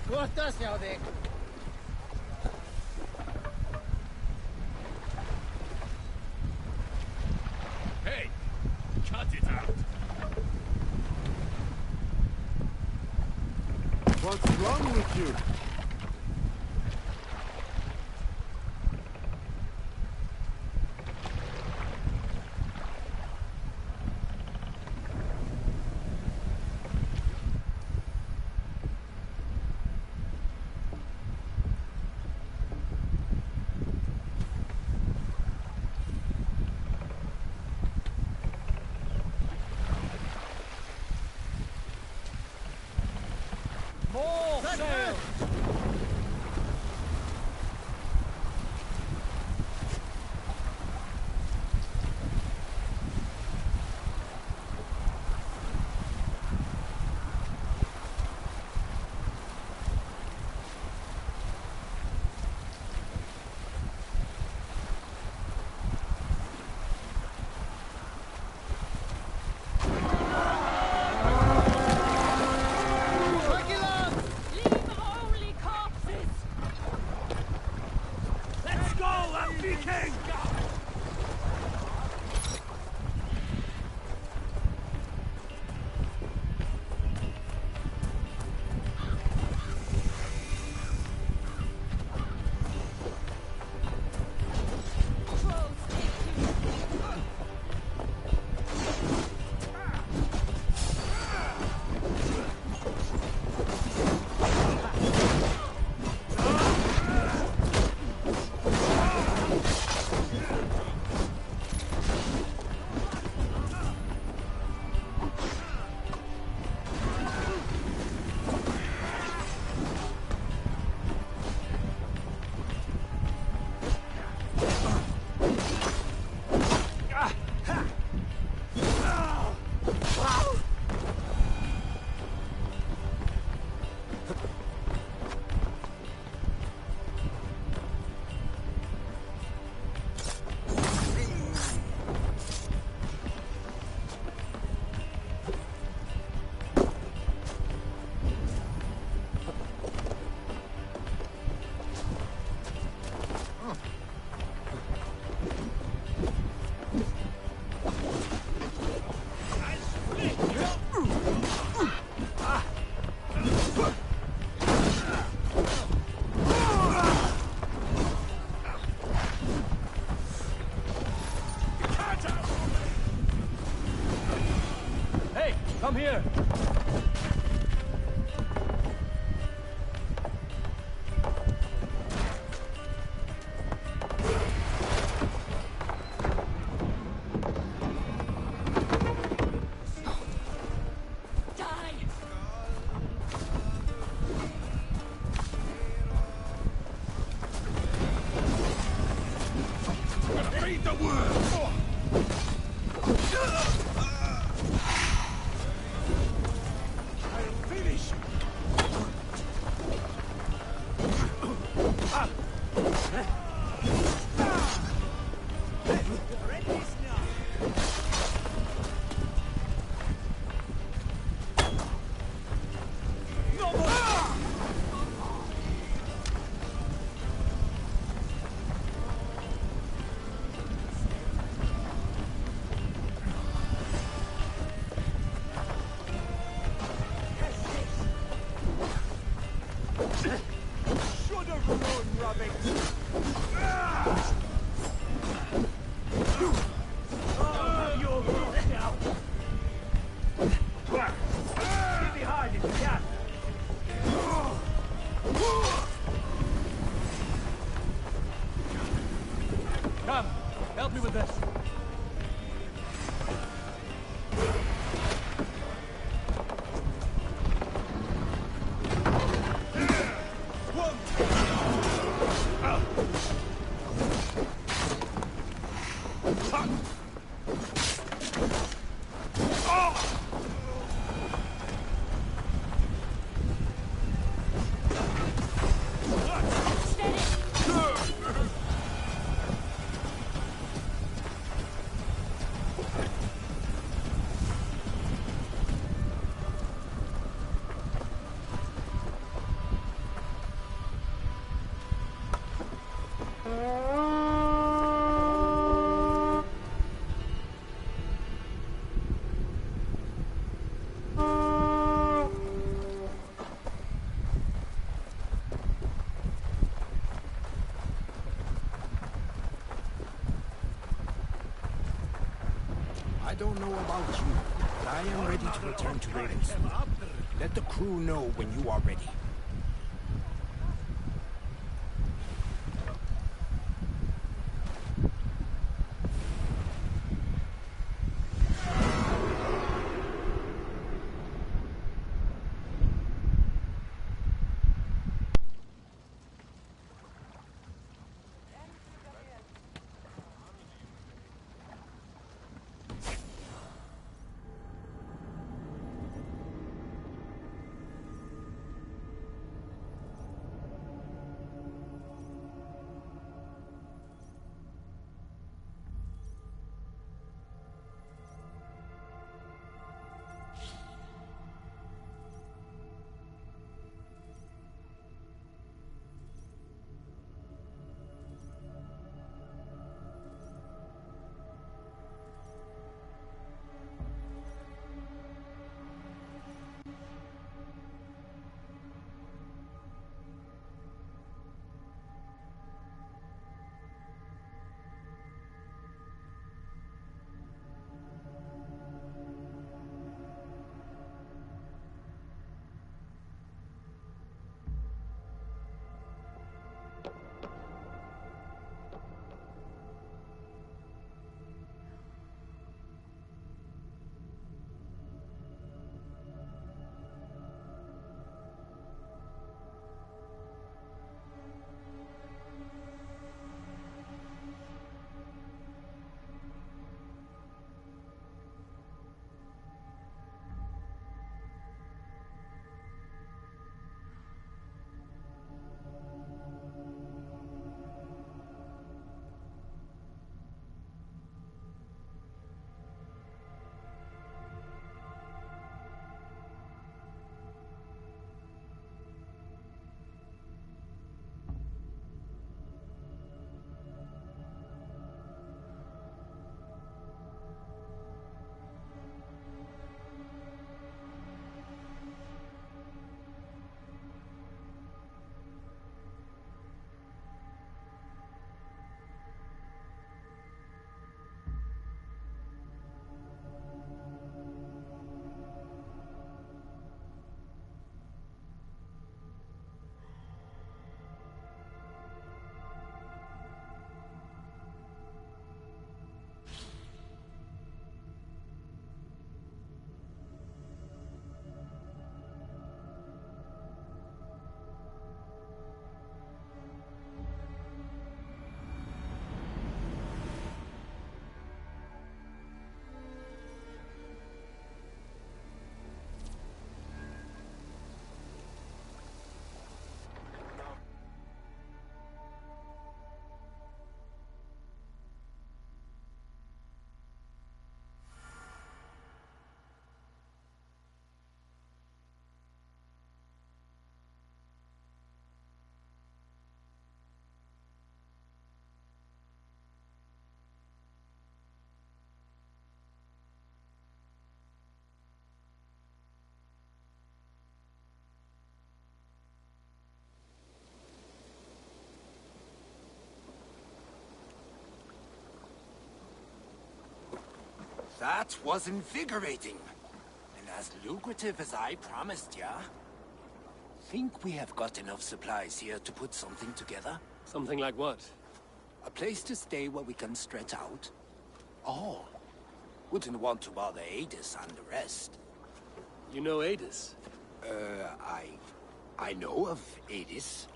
What does y'all think? Hey, cut it out. What's wrong with you? More sail! Come, help me with this. I don't know about you, but I am ready to return to Ravenswood. Let the crew know when you are ready. That was invigorating. And as lucrative as I promised ya. Think we have got enough supplies here to put something together? Something like what? A place to stay where we can stretch out. All. Wouldn't want to bother Adis and the rest. You know Adis? I know of Adis.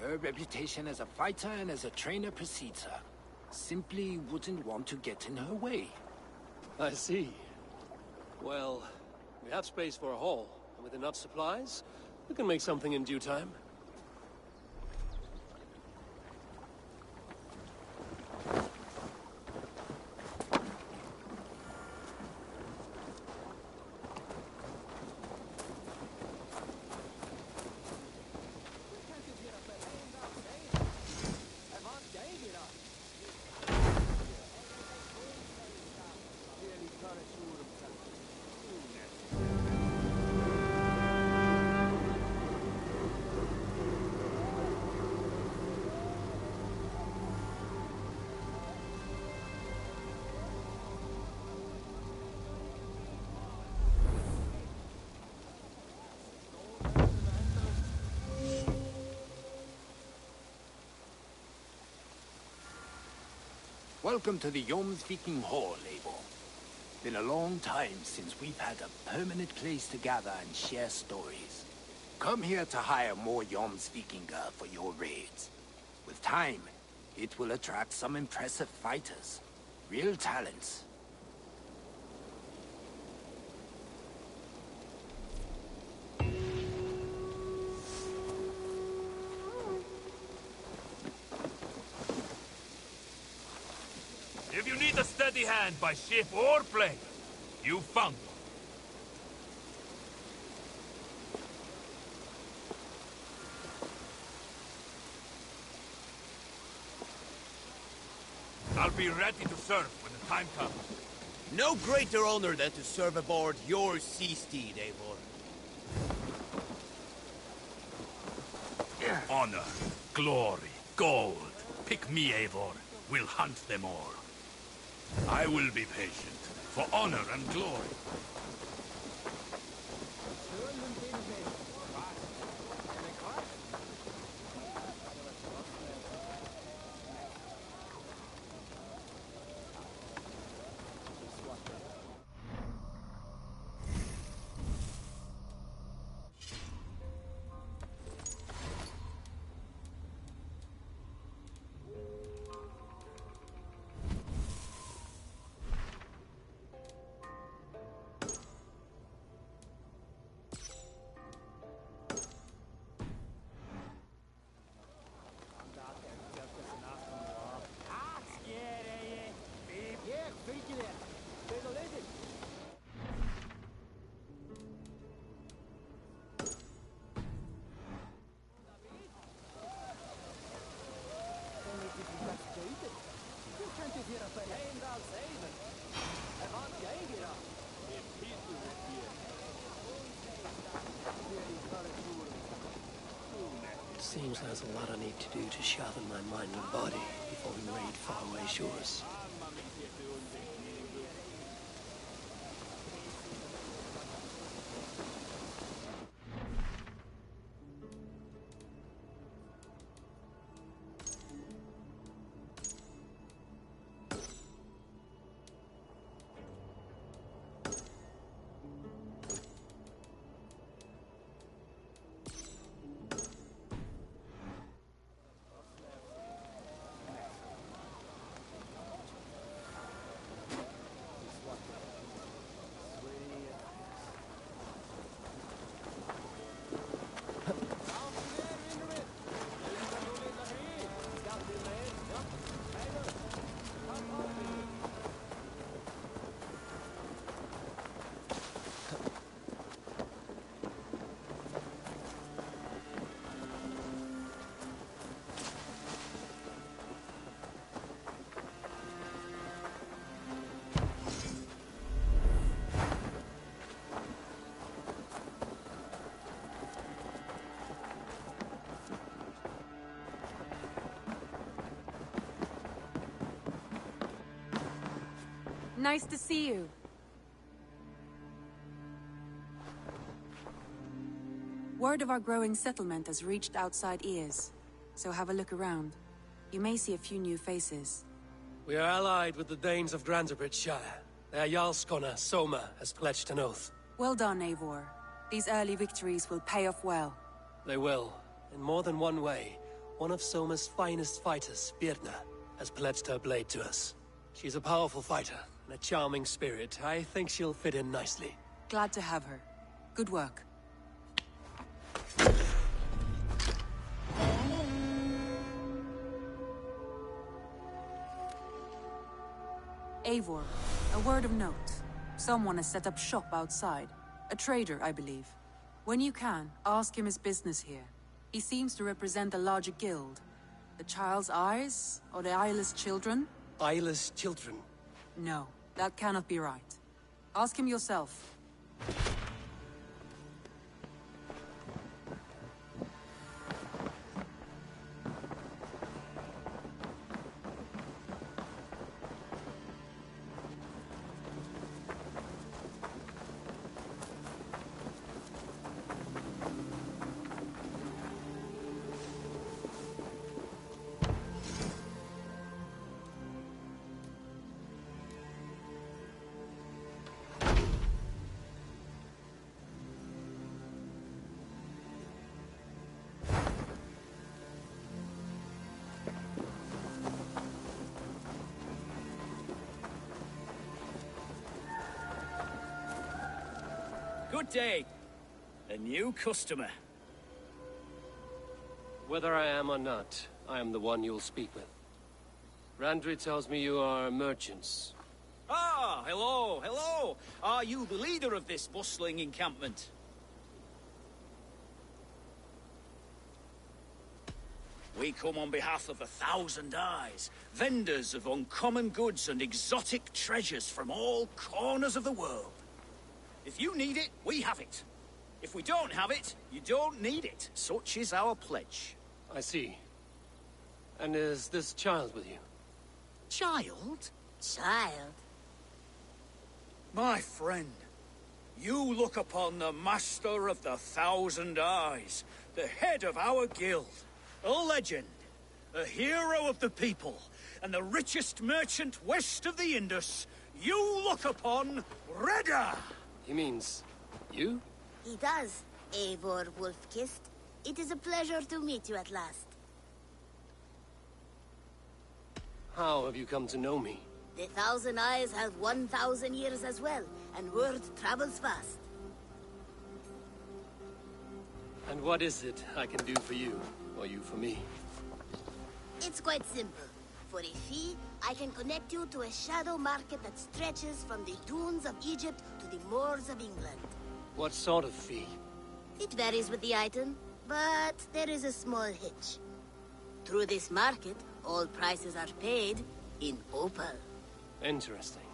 Her reputation as a fighter and as a trainer precedes her. Simply wouldn't want to get in her way. I see. Well, we have space for a hall, and with enough supplies, we can make something in due time. Welcome to the Jomsviking Hall, Eivor. Been a long time since we've had a permanent place to gather and share stories. Come here to hire more Jomsvikinga for your raids. With time, it will attract some impressive fighters. Real talents. If you need a steady hand by ship or plane, you found one. I'll be ready to serve when the time comes. No greater honor than to serve aboard your sea steed, Eivor. Honor, glory, gold. Pick me, Eivor. We'll hunt them all. I will be patient, for honor and glory. Seems there's a lot I need to do to sharpen my mind and body before we raid faraway shores. Nice to see you. Word of our growing settlement has reached outside ears, so have a look around. You may see a few new faces. We are allied with the Danes of Granderbridgeshire. Their Jarlskona, Soma, has pledged an oath. Well done, Eivor. These early victories will pay off well. They will. In more than one way. One of Soma's finest fighters, Birna, has pledged her blade to us. She's a powerful fighter, and a charming spirit. I think she'll fit in nicely. Glad to have her. Good work. Eivor, a word of note. Someone has set up shop outside. A trader, I believe. When you can, ask him his business here. He seems to represent a larger guild. The Child's Eyes? Or the Eyeless Children? Eyeless children? No, that cannot be right. Ask him yourself. Good day. A new customer. Whether I am or not, I am the one you'll speak with. Randri tells me you are merchants. Ah, hello, hello. Are you the leader of this bustling encampment? We come on behalf of 1,000 Eyes, vendors of uncommon goods and exotic treasures from all corners of the world. If you need it, we have it. If we don't have it, you don't need it. Such is our pledge. I see. And is this child with you? Child? Child? My friend, you look upon the master of the 1,000 Eyes, the head of our guild, a legend, a hero of the people, and the richest merchant west of the Indus. You look upon Reda! He means you? He does, Eivor Wolf-Kissed. It is a pleasure to meet you at last. How have you come to know me? The 1,000 Eyes have 1,000 years as well, and word travels fast. And what is it I can do for you, or you for me? It's quite simple. For a fee, I can connect you to a shadow market that stretches from the dunes of Egypt to the moors of England. What sort of fee? It varies with the item, but there is a small hitch. Through this market, all prices are paid in opal. Interesting.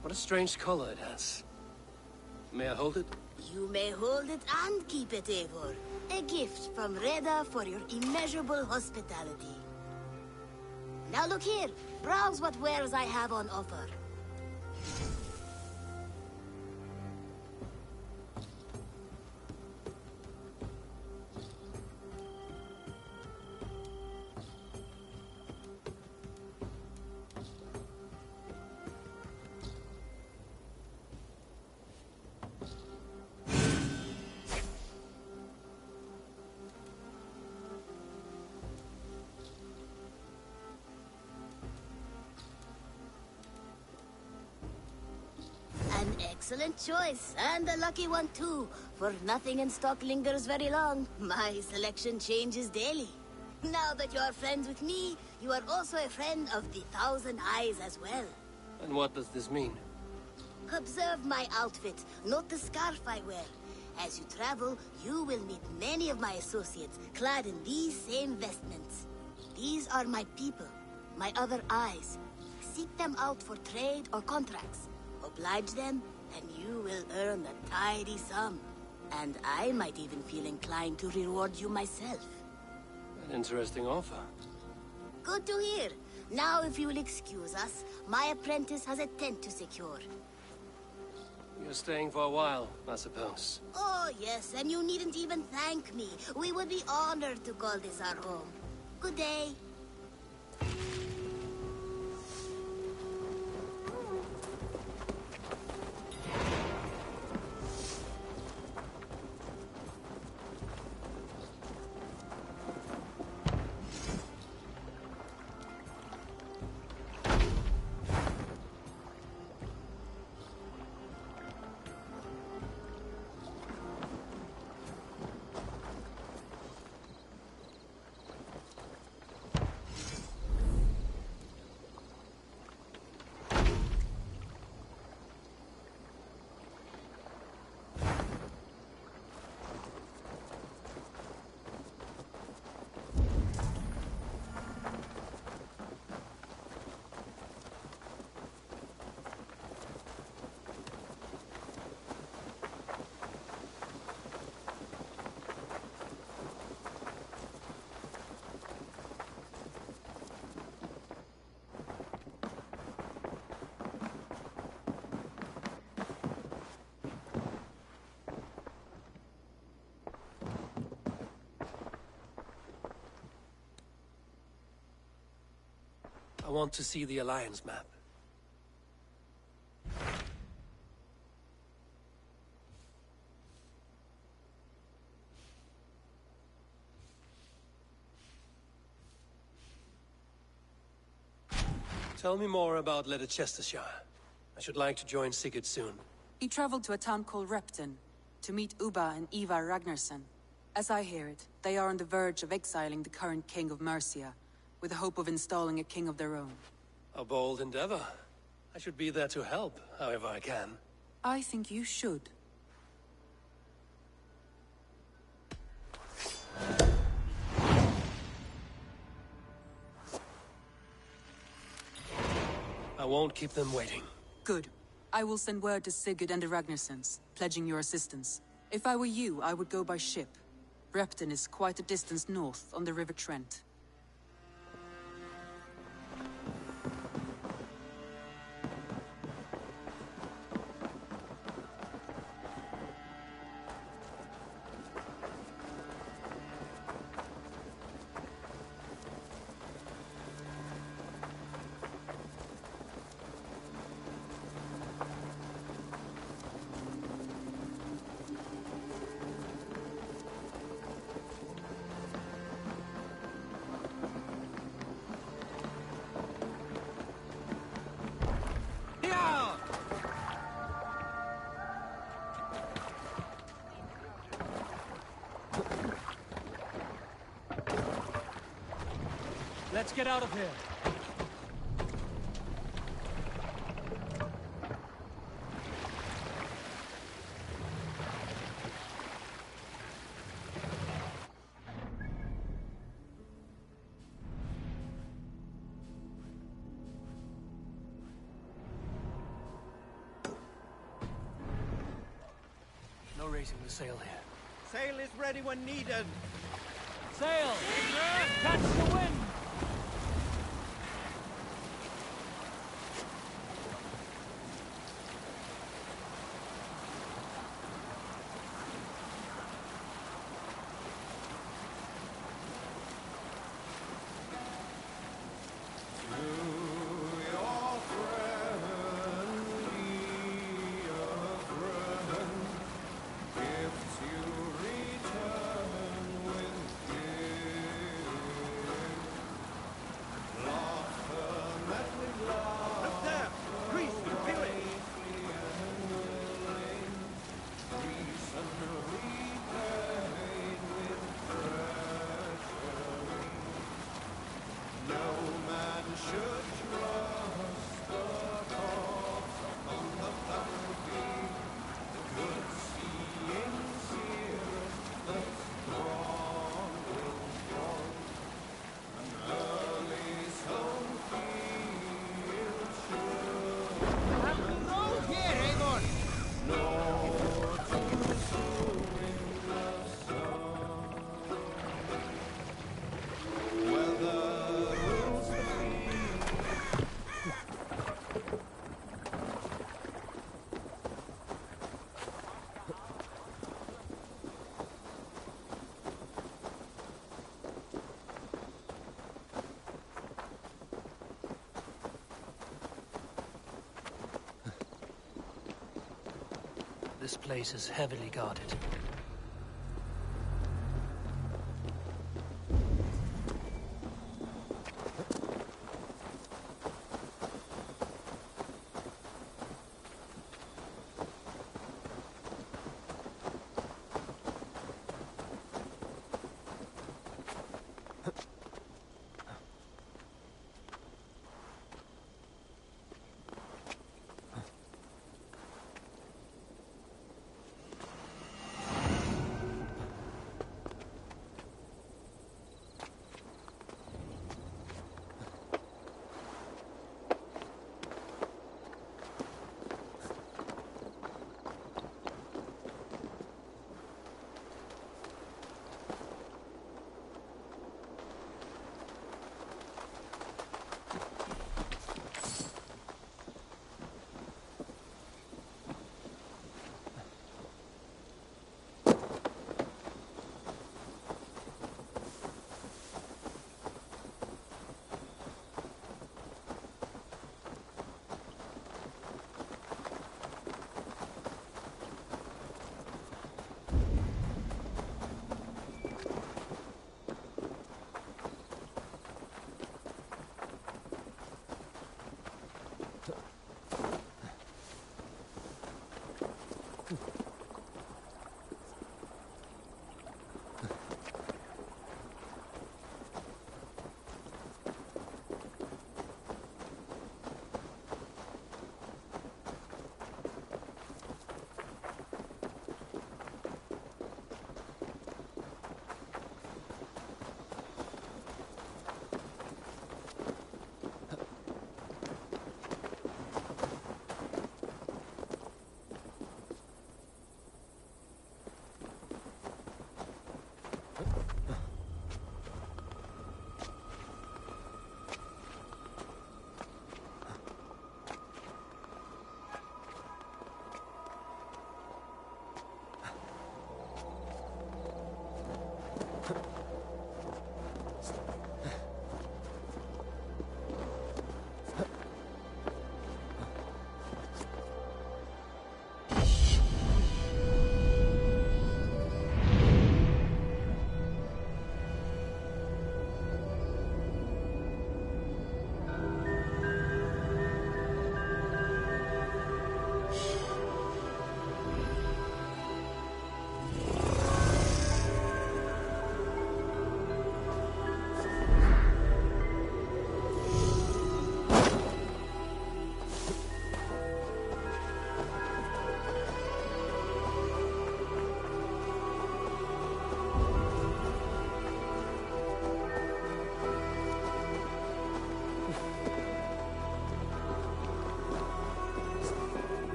What a strange color it has. May I hold it? You may hold it and keep it, Eivor. A gift from Reda for your immeasurable hospitality. Now look here. Browse what wares I have on offer. An excellent choice, and a lucky one too, for nothing in stock lingers very long. My selection changes daily. Now that you are friends with me, you are also a friend of the 1,000 Eyes as well. And what does this mean? Observe my outfit, note the scarf I wear. As you travel, you will meet many of my associates, clad in these same vestments. These are my people, my other eyes. Seek them out for trade or contracts. Oblige them, and you will earn a tidy sum. And I might even feel inclined to reward you myself. An interesting offer. Good to hear. Now, if you will excuse us, my apprentice has a tent to secure. You're staying for a while, I suppose. Oh, yes, and you needn't even thank me. We would be honored to call this our home. Good day. I want to see the Alliance map. Tell me more about Leicestershire. I should like to join Sigurd soon. He traveled to a town called Repton to meet Ubba and Ivar Ragnarsson. As I hear it, they are on the verge of exiling the current king of Mercia, with the hope of installing a king of their own. A bold endeavor. I should be there to help, however I can. I think you should. I won't keep them waiting. Good. I will send word to Sigurd and the Ragnarssons, pledging your assistance. If I were you, I would go by ship. Repton is quite a distance north on the River Trent. Let's get out of here. No raising the sail here. Sail is ready when needed. Sail! Catch the wind! This place is heavily guarded.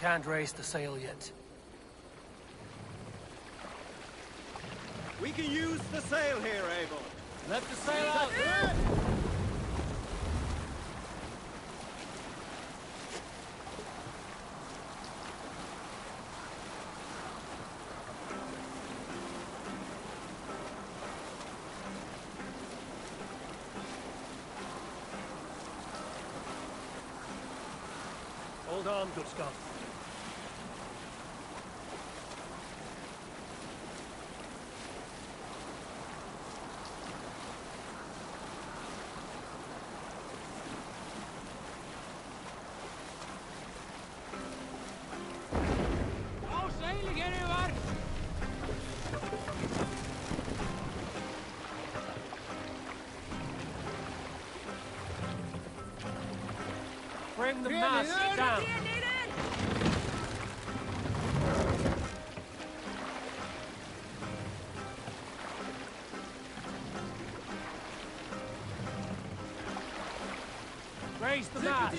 Can't raise the sail yet. We can use the sail here, Eivor. Let the sail out! Hold on, good Scott. Bring the mast down. Raise the mast.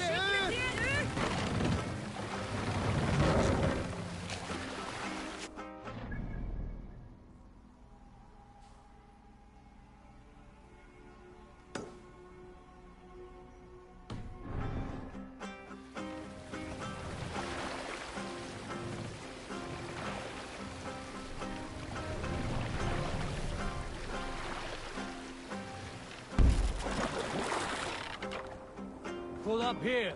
Pull up here.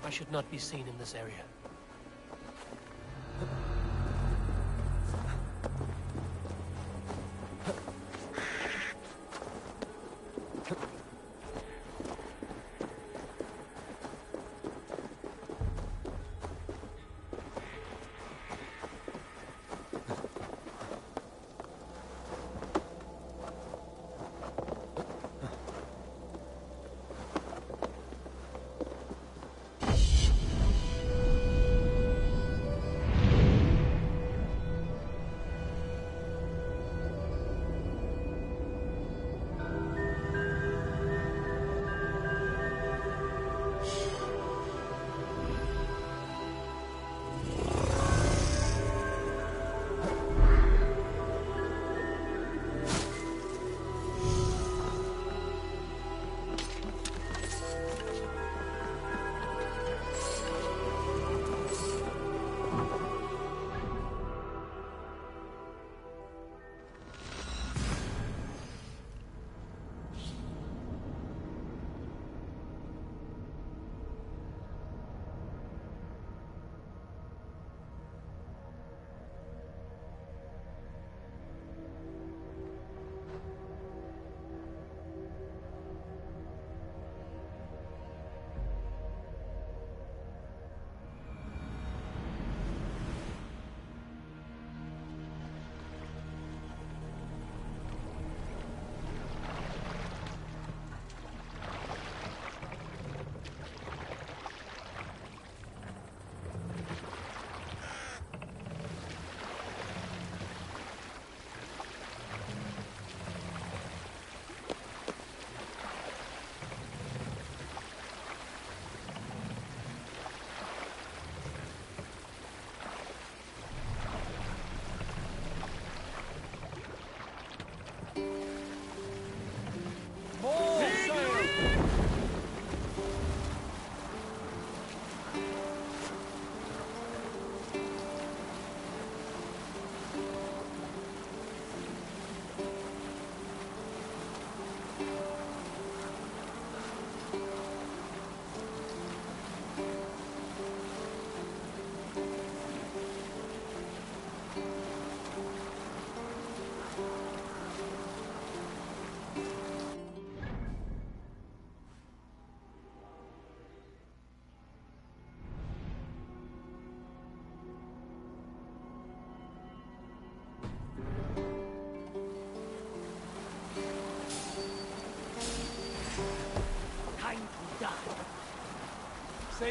I should not be seen in this area.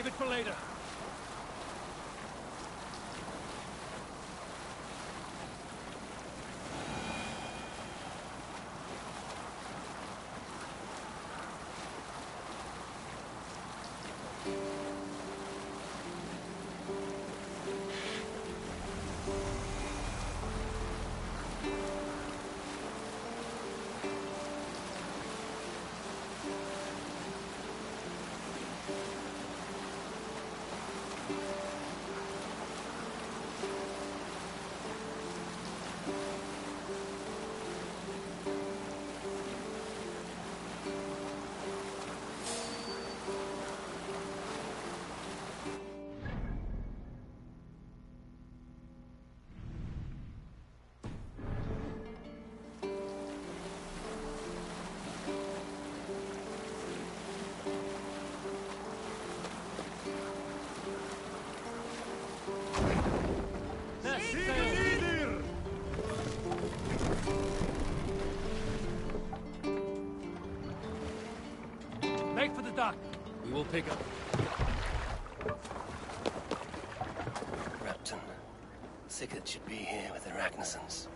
save it for later. Make for the dock. We will pick up. Repton. Sigurd should be here with the Ragnarsons.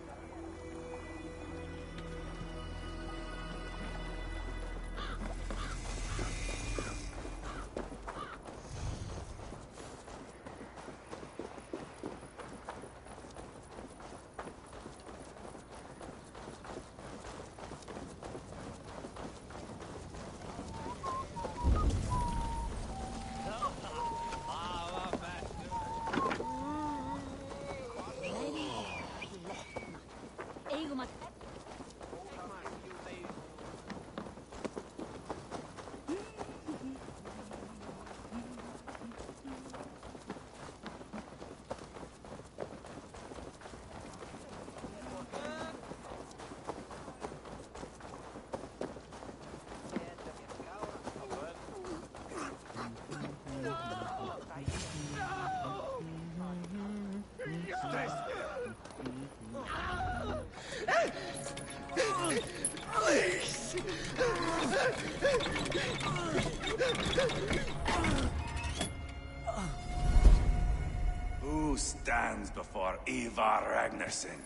Who stands before Ivar Ragnarsson?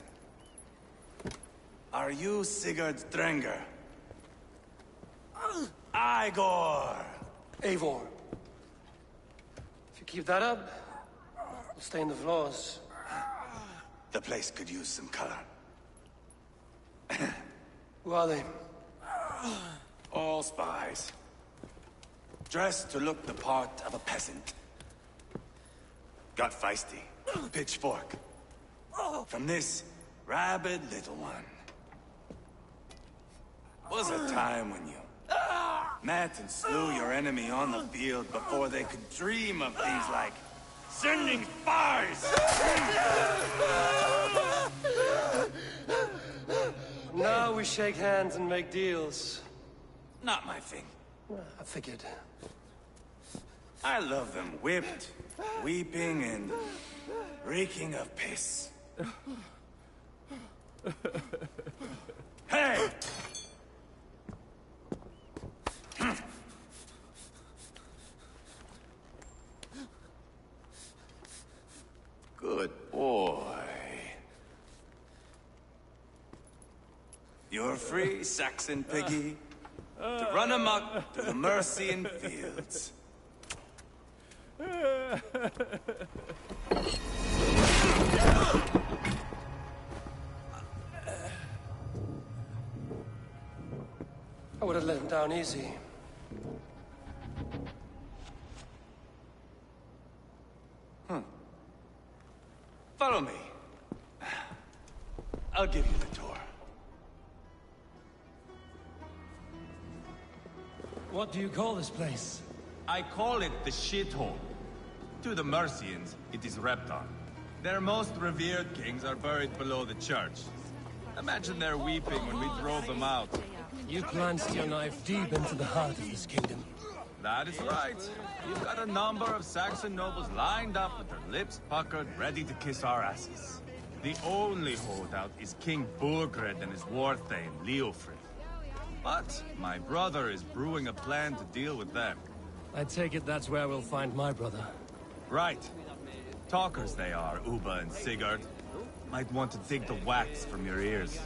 Are you Sigurd Drenger? Igor! Eivor. If you keep that up, we'll stain the floors. The place could use some color. Who are they? All spies. Dressed to look the part of a peasant. Got feisty. Pitchfork. From this rabid little one. Was a time when you met and slew your enemy on the field before they could dream of things like sending spies! Now we shake hands and make deals. Not my thing. I figured. I love them whipped, weeping, and reeking of piss. Hey! Good boy. You're free, Saxon piggy, to run amok to the Mercian fields. I would have let him down easy. Follow me. I'll give you the tour. What do you call this place? I call it the shithole. To the Mercians, it is Repton. Their most revered kings are buried below the church. Imagine their weeping when we drove them out. You plunged your knife deep into the heart of this kingdom. That is right. You've got a number of Saxon nobles lined up with their lips puckered, ready to kiss our asses. The only holdout is King Burgred and his war thane, Leofrid. But my brother is brewing a plan to deal with them. I take it that's where we'll find my brother. Right. Talkers they are, Uba and Sigurd. Might want to dig the wax from your ears.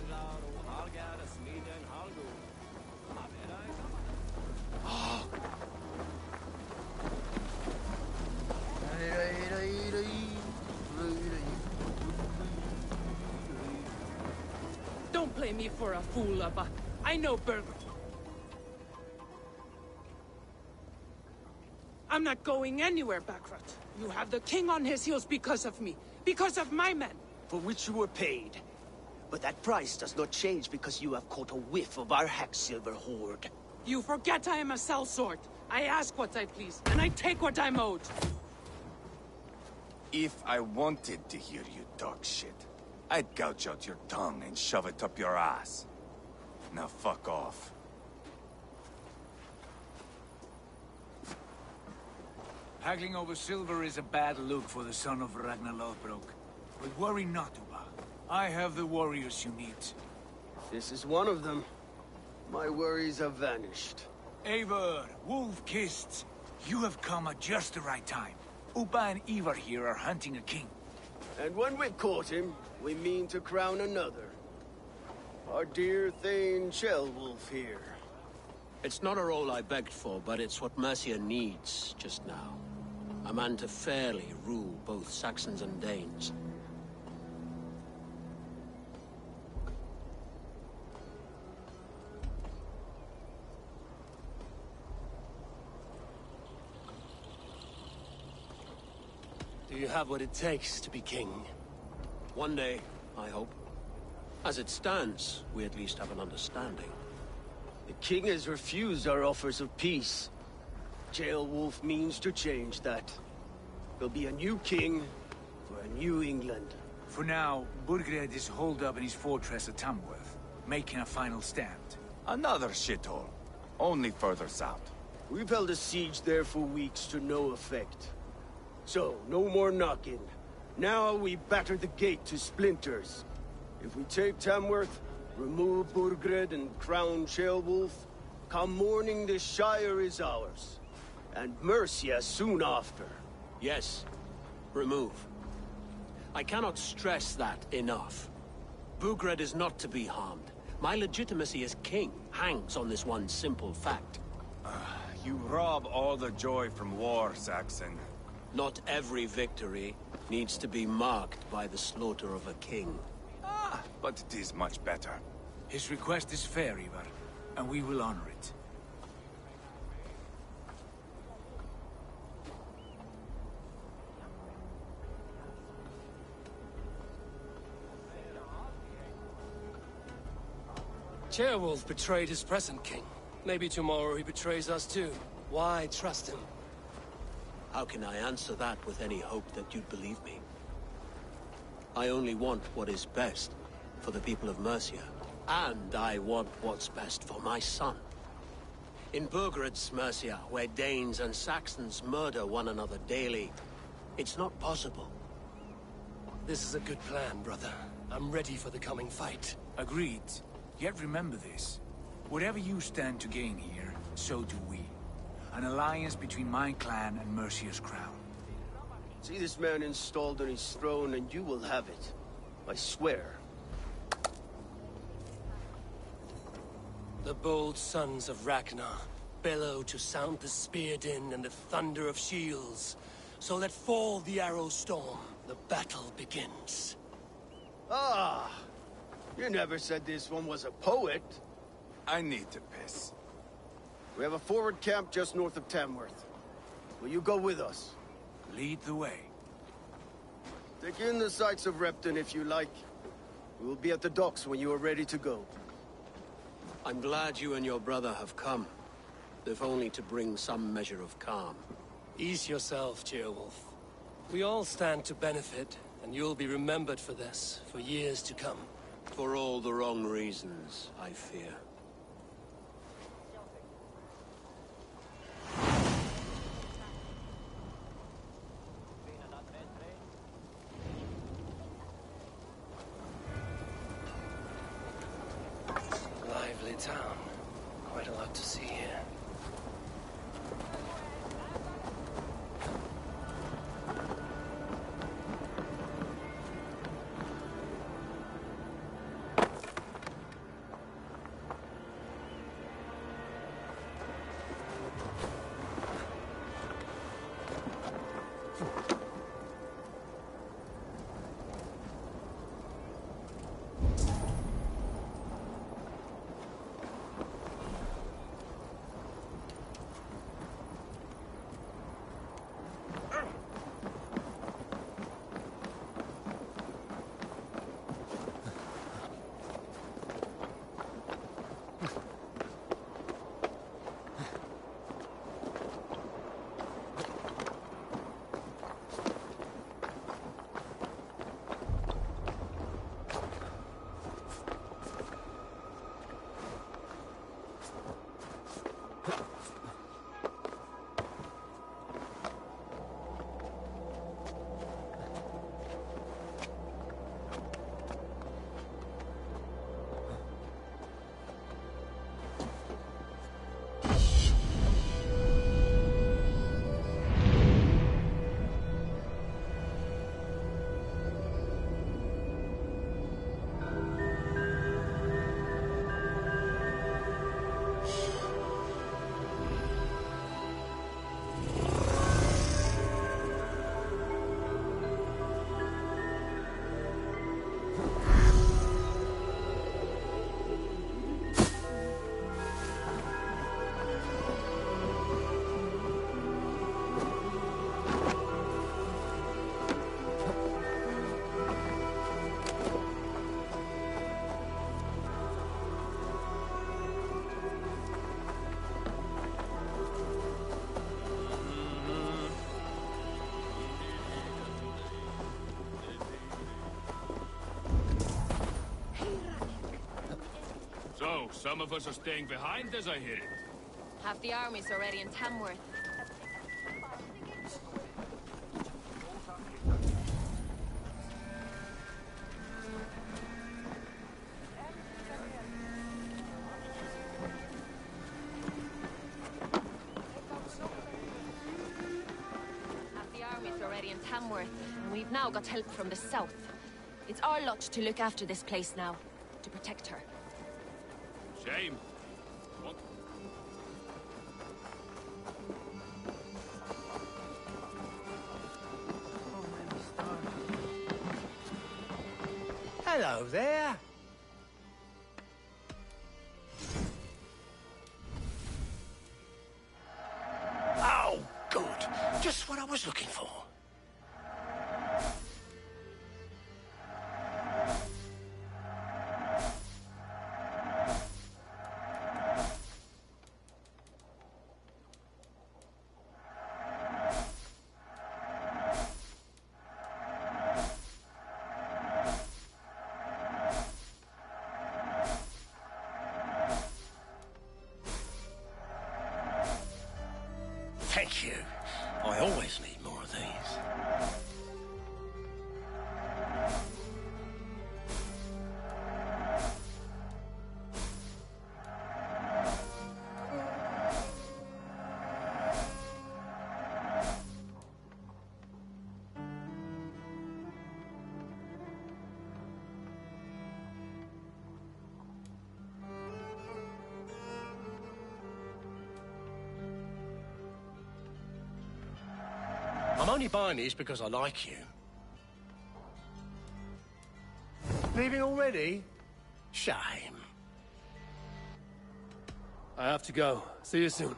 Don't play me for a fool, Abba. I know Burger. I'm not going anywhere, Backrot. You have the king on his heels because of me. Because of my men. For which you were paid. But that price does not change because you have caught a whiff of our Hacksilver hoard. You forget I am a sellsword. I ask what I please, and I take what I'm owed. If I wanted to hear you talk shit, I'd gouge out your tongue and shove it up your ass. Now fuck off. Haggling over silver is a bad look for the son of Ragnar Lothbrok. But worry not, Uba. I have the warriors you need. This is one of them. My worries have vanished. Eivor, Wolf-Kissed, you have come at just the right time. Uba and Ivar here are hunting a king. And when we've caught him, we mean to crown another. Our dear Thane Ceolwulf here. It's not a role I begged for, but it's what Mercia needs just now. A man to fairly rule both Saxons and Danes. Do you have what it takes to be king? One day, I hope. As it stands, we at least have an understanding. The king has refused our offers of peace. Ceolwulf means to change that. There'll be a new king for a new England. For now, Burgred is holed up in his fortress at Tamworth, making a final stand. Another shithole. Only further south. We've held a siege there for weeks to no effect. So, no more knocking. Now we batter the gate to splinters. If we take Tamworth, remove Burgred and crown Ceolwulf, come morning the Shire is ours. And Mercia soon after. Yes, remove. I cannot stress that enough. Burgred is not to be harmed. My legitimacy as king hangs on this one simple fact. You rob all the joy from war, Saxon. Not every victory needs to be marked by the slaughter of a king. But it is much better. His request is fair, Ivar, and we will honor it. Ceolwulf betrayed his present king. Maybe tomorrow he betrays us too. Why trust him? How can I answer that with any hope that you'd believe me? I only want what is best for the people of Mercia. And I want what's best for my son. In Burgred's Mercia, where Danes and Saxons murder one another daily, it's not possible. This is a good plan, brother. I'm ready for the coming fight. Agreed. Yet remember this. Whatever you stand to gain here, so do we. An alliance between my clan and Mercia's crown. See this man installed on his throne and you will have it. I swear. The bold sons of Ragnar bellow to sound the spear din and the thunder of shields. So let fall the arrow storm. The battle begins. Ah! You never said this one was a poet. I need to piss. We have a forward camp just north of Tamworth. Will you go with us? Lead the way. Take in the sights of Repton if you like. We will be at the docks when you are ready to go. I'm glad you and your brother have come. If only to bring some measure of calm. Ease yourself, Ceolwulf. We all stand to benefit, and you'll be remembered for this, for years to come. For all the wrong reasons, I fear. Lively town. Quite a lot to see here. So, some of us are staying behind as I hear it. Half the army's already in Tamworth. Tamworth, and we've now got help from the south. It's our lot to look after this place now, to protect her. Shame. What? Hello there. Oh, good. Just what I was looking for. Thank you. I always need more of these. I'm only buying these because I like you. Leaving already? Shame. I have to go. See you soon.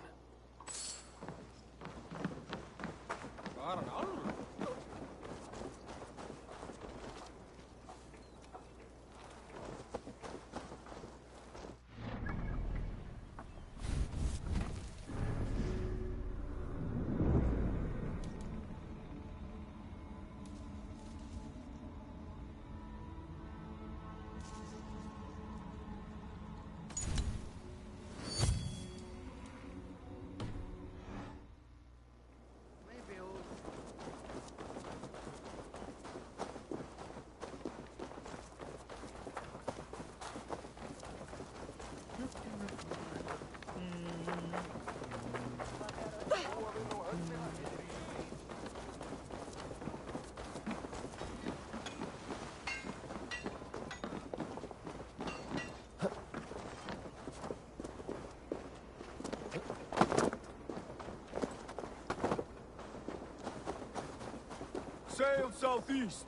Sail southeast.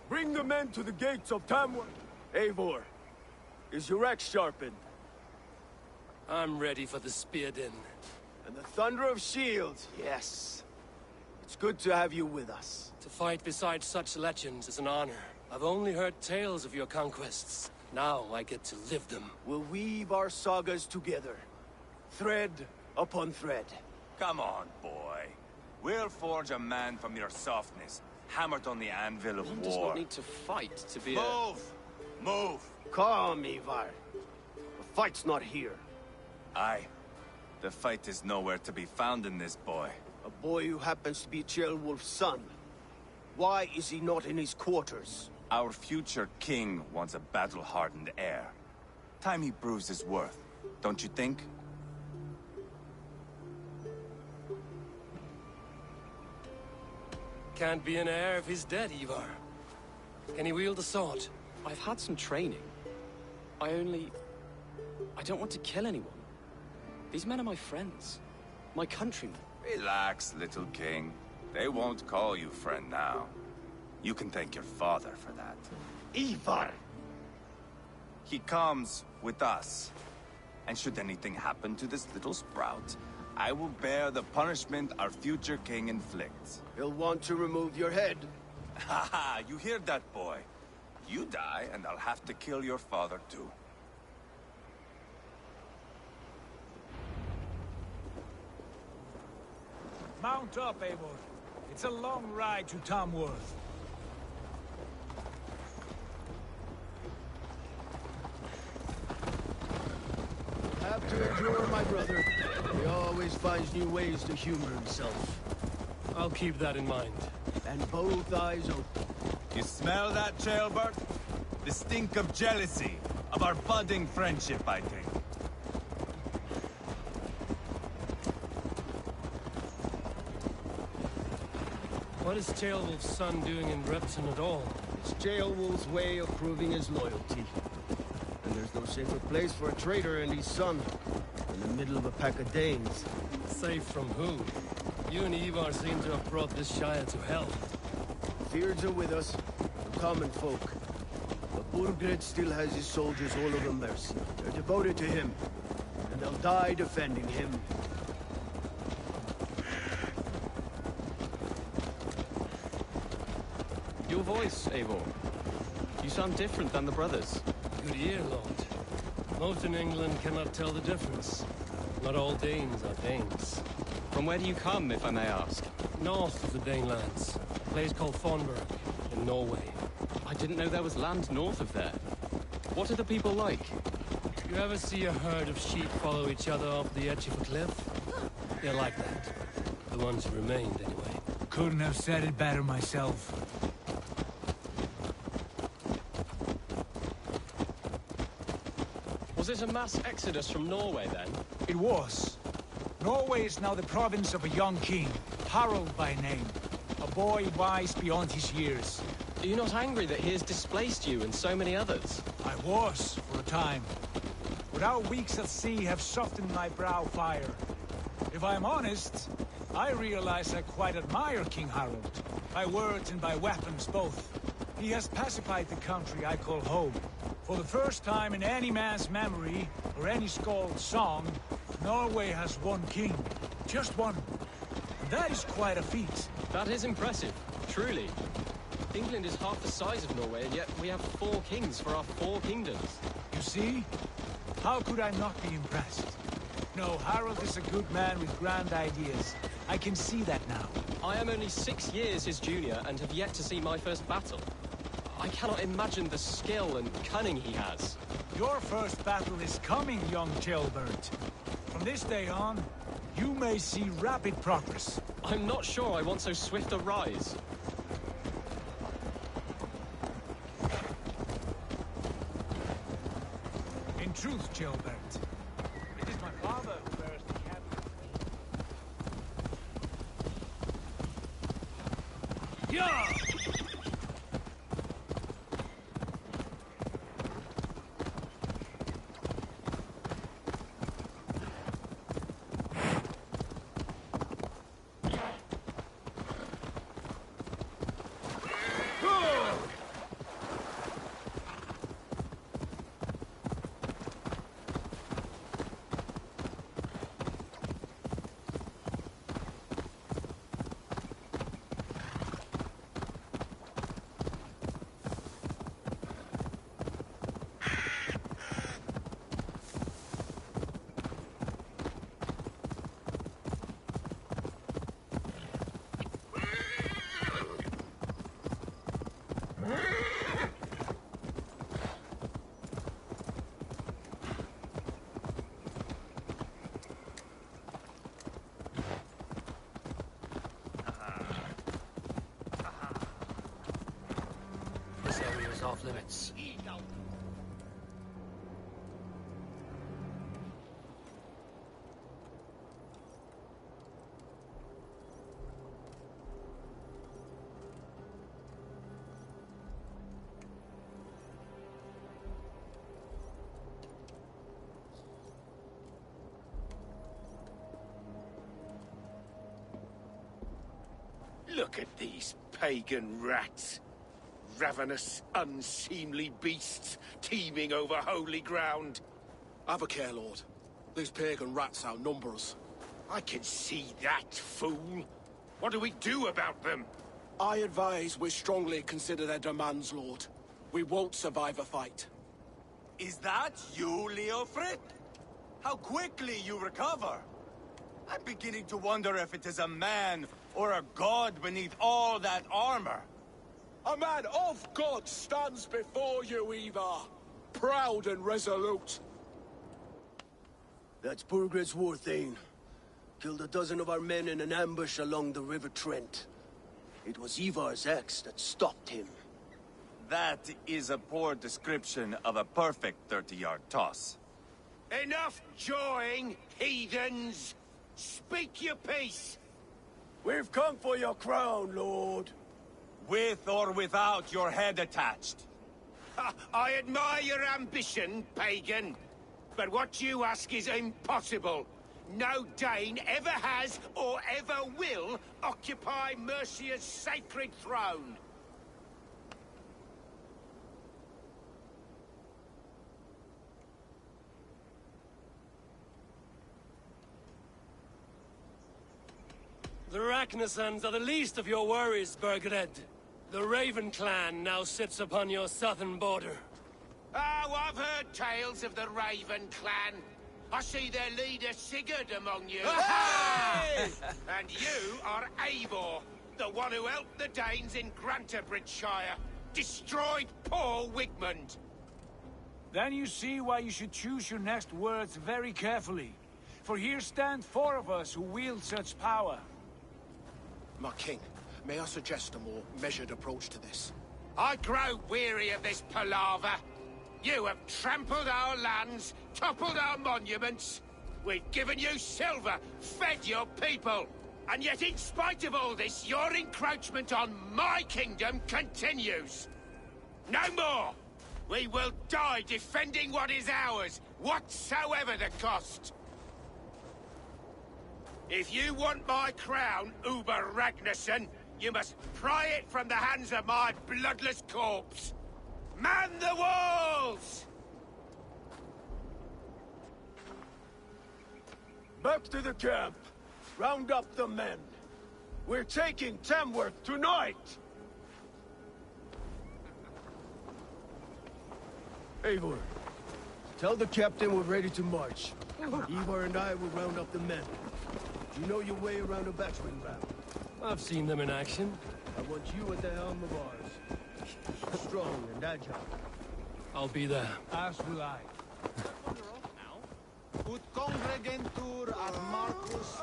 Bring the men to the gates of Tamworth. Eivor, is your axe sharpened? I'm ready for the spear din. And the thunder of shields, yes. It's good to have you with us. To fight beside such legends is an honor. I've only heard tales of your conquests. Now I get to live them. We'll weave our sagas together. Thread upon thread. Come on, boy. We'll forge a man from your softness, hammered on the anvil of One war. does not need to fight to be Move! Move! Calm, Ivar. The fight's not here. Aye. The fight is nowhere to be found in this boy. A boy who happens to be Ceolwulf's son. Why is he not in his quarters? Our future king wants a battle-hardened heir. Time he proves his worth, don't you think? Can't be an heir if he's dead, Ivar. Can he wield a sword? I've had some training. I don't want to kill anyone. These men are my friends. My countrymen. Relax, little king. They won't call you friend now. You can thank your father for that. Ivar! He comes with us. And should anything happen to this little sprout, I will bear the punishment our future king inflicts. He'll want to remove your head. Haha, you hear that, boy? You die, and I'll have to kill your father, too. Mount up, Eivor. It's a long ride to Tamworth. to endure, my brother. He always finds new ways to humor himself. I'll keep that in mind. And both eyes open. You smell that, Jailbird? The stink of jealousy, of our budding friendship, I think. What is Ceolwulf's son doing in Repton at all? It's Ceolwulf's way of proving his loyalty. And there's no safer place for a traitor and his son in the middle of a pack of Danes. Safe from who? You and Ivar seem to have brought this Shire to hell. Fears are with us, the common folk. But Burgred still has his soldiers all over Mercia. They're devoted to him, and they'll die defending him. Your voice, Eivor. You sound different than the brothers. Good ear, Lord. Most in England cannot tell the difference. Not all Danes are Danes. From where do you come, if I may ask? North of the Danelands. A place called Thornburg, in Norway. I didn't know there was land north of there. What are the people like? You ever see a herd of sheep follow each other off the edge of a cliff? They're like that. The ones who remained, anyway. Couldn't have said it better myself. Was it a mass exodus from Norway, then? It was. Norway is now the province of a young king, Harald by name. A boy wise beyond his years. Are you not angry that he has displaced you and so many others? I was, for a time. But our weeks at sea have softened my brow fire. If I'm honest, I realize I quite admire King Harald. By words and by weapons both. He has pacified the country I call home. For the first time in any man's memory, or any skald's song, Norway has one king. Just one. And that is quite a feat. That is impressive, truly. England is half the size of Norway, and yet we have 4 kings for our 4 kingdoms. You see? How could I not be impressed? No, Harald is a good man with grand ideas. I can see that now. I am only 6 years his junior and have yet to see my first battle. I cannot imagine the skill and cunning he has. Your first battle is coming, young Jailbird. From this day on, you may see rapid progress. I'm not sure I want so swift a rise. In truth, Jailbird, it is my father who bears the cap. Yeah! This area is off limits. Look at these pagan rats. Ravenous, unseemly beasts teeming over holy ground. Have a care, Lord. These pagan rats outnumber us. I can see that, fool. What do we do about them? I advise we strongly consider their demands, Lord. We won't survive a fight. Is that you, Leofrid? How quickly you recover! I'm beginning to wonder if it is a man or a god beneath all that armor. A man of God stands before you, Ivar. Proud and resolute. That's Burgred's war thane. Killed a dozen of our men in an ambush along the River Trent. It was Ivar's axe that stopped him. That is a poor description of a perfect 30-yard toss. Enough jawing, heathens! Speak your piece! We've come for your crown, Lord. With or without your head attached. I admire your ambition, pagan. But what you ask is impossible. No Dane ever has or ever will occupy Mercia's sacred throne. The Ragnarsons are the least of your worries, Burgred. The Raven clan now sits upon your southern border. Oh, I've heard tales of the Raven clan. I see their leader Sigurd among you. Hey! And you are Eivor, the one who helped the Danes in Grantabridgeshire. Destroyed poor Wigmund. Then you see why you should choose your next words very carefully. For here stand 4 of us who wield such power. My king, may I suggest a more measured approach to this? I grow weary of this palaver. You have trampled our lands, toppled our monuments. We've given you silver, fed your people. And yet in spite of all this, your encroachment on my kingdom continues. No more! We will die defending what is ours, whatsoever the cost. If you want my crown, Uber Ragnarsson, you must pry it from the hands of my bloodless corpse. Man the walls! Back to the camp. Round up the men. We're taking Tamworth tonight! Eivor, tell the captain we're ready to march. Ivar and I will round up the men. You know your way around a battering ram. I've seen them in action. I want you at the helm of ours. Strong and agile. I'll be there. As will I. Ut congregentur ad Marcus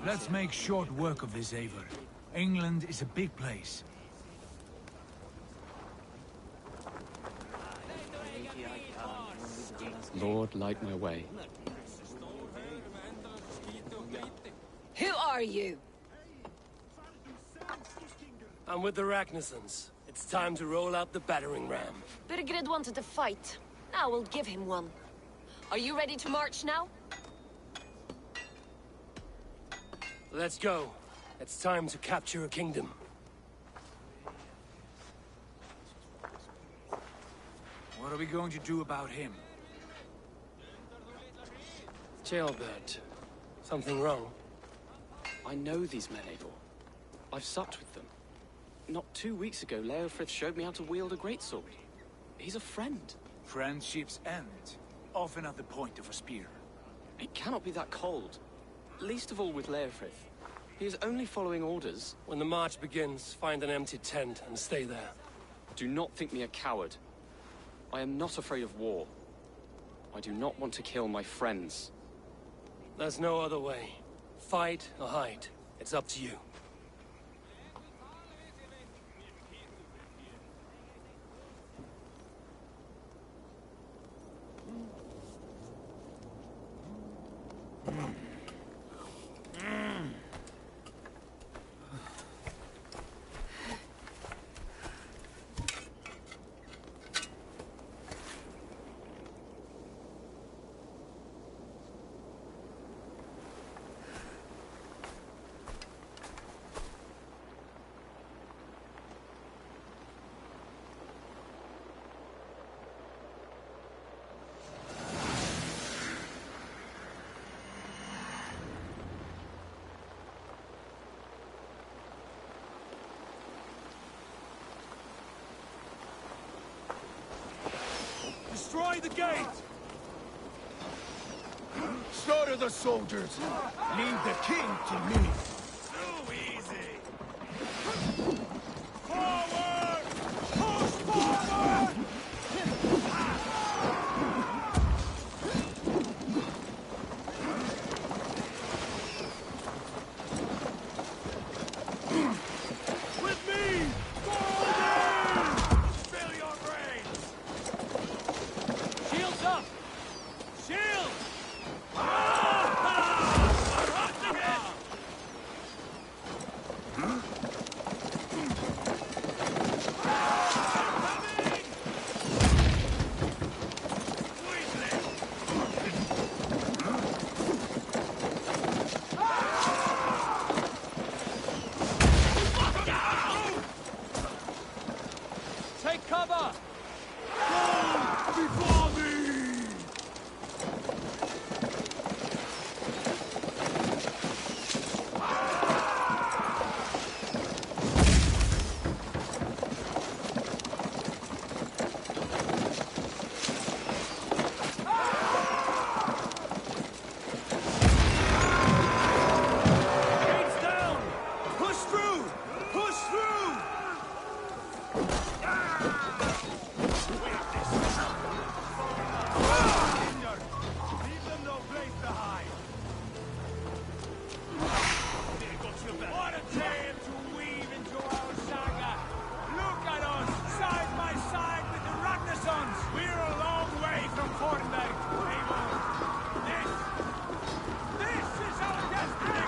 Let's make short work of this, Eivor. England is a big place. Lord, light my way. Who are you? I'm with the Ragnarsons. It's time to roll out the battering ram. Burgred wanted to fight. Now we'll give him one. Are you ready to march now? Let's go. It's time to capture a kingdom. What are we going to do about him? Jailbird. Something wrong? I know these men, Eivor. I've supped with them. Not 2 weeks ago, Leofrith showed me how to wield a greatsword. He's a friend. Friendships end, often at the point of a spear. It cannot be that cold. Least of all with Leofrith. He is only following orders. When the march begins, find an empty tent and stay there. Do not think me a coward. I am not afraid of war. I do not want to kill my friends. There's no other way. Fight or hide. It's up to you. Destroy the gate! Slaughter the soldiers! Leave the king to me! Too easy! Forward! Push forward! With me! Spill your brains! Shields up! Shields! Take cover! Before me! Gates down! Push through! Push through! Leave them no place to hide. What a tale to weave into our saga. Look at us, side by side with the Ragnarsons. We're a long way from Fornberg, Eivor. This is our destiny.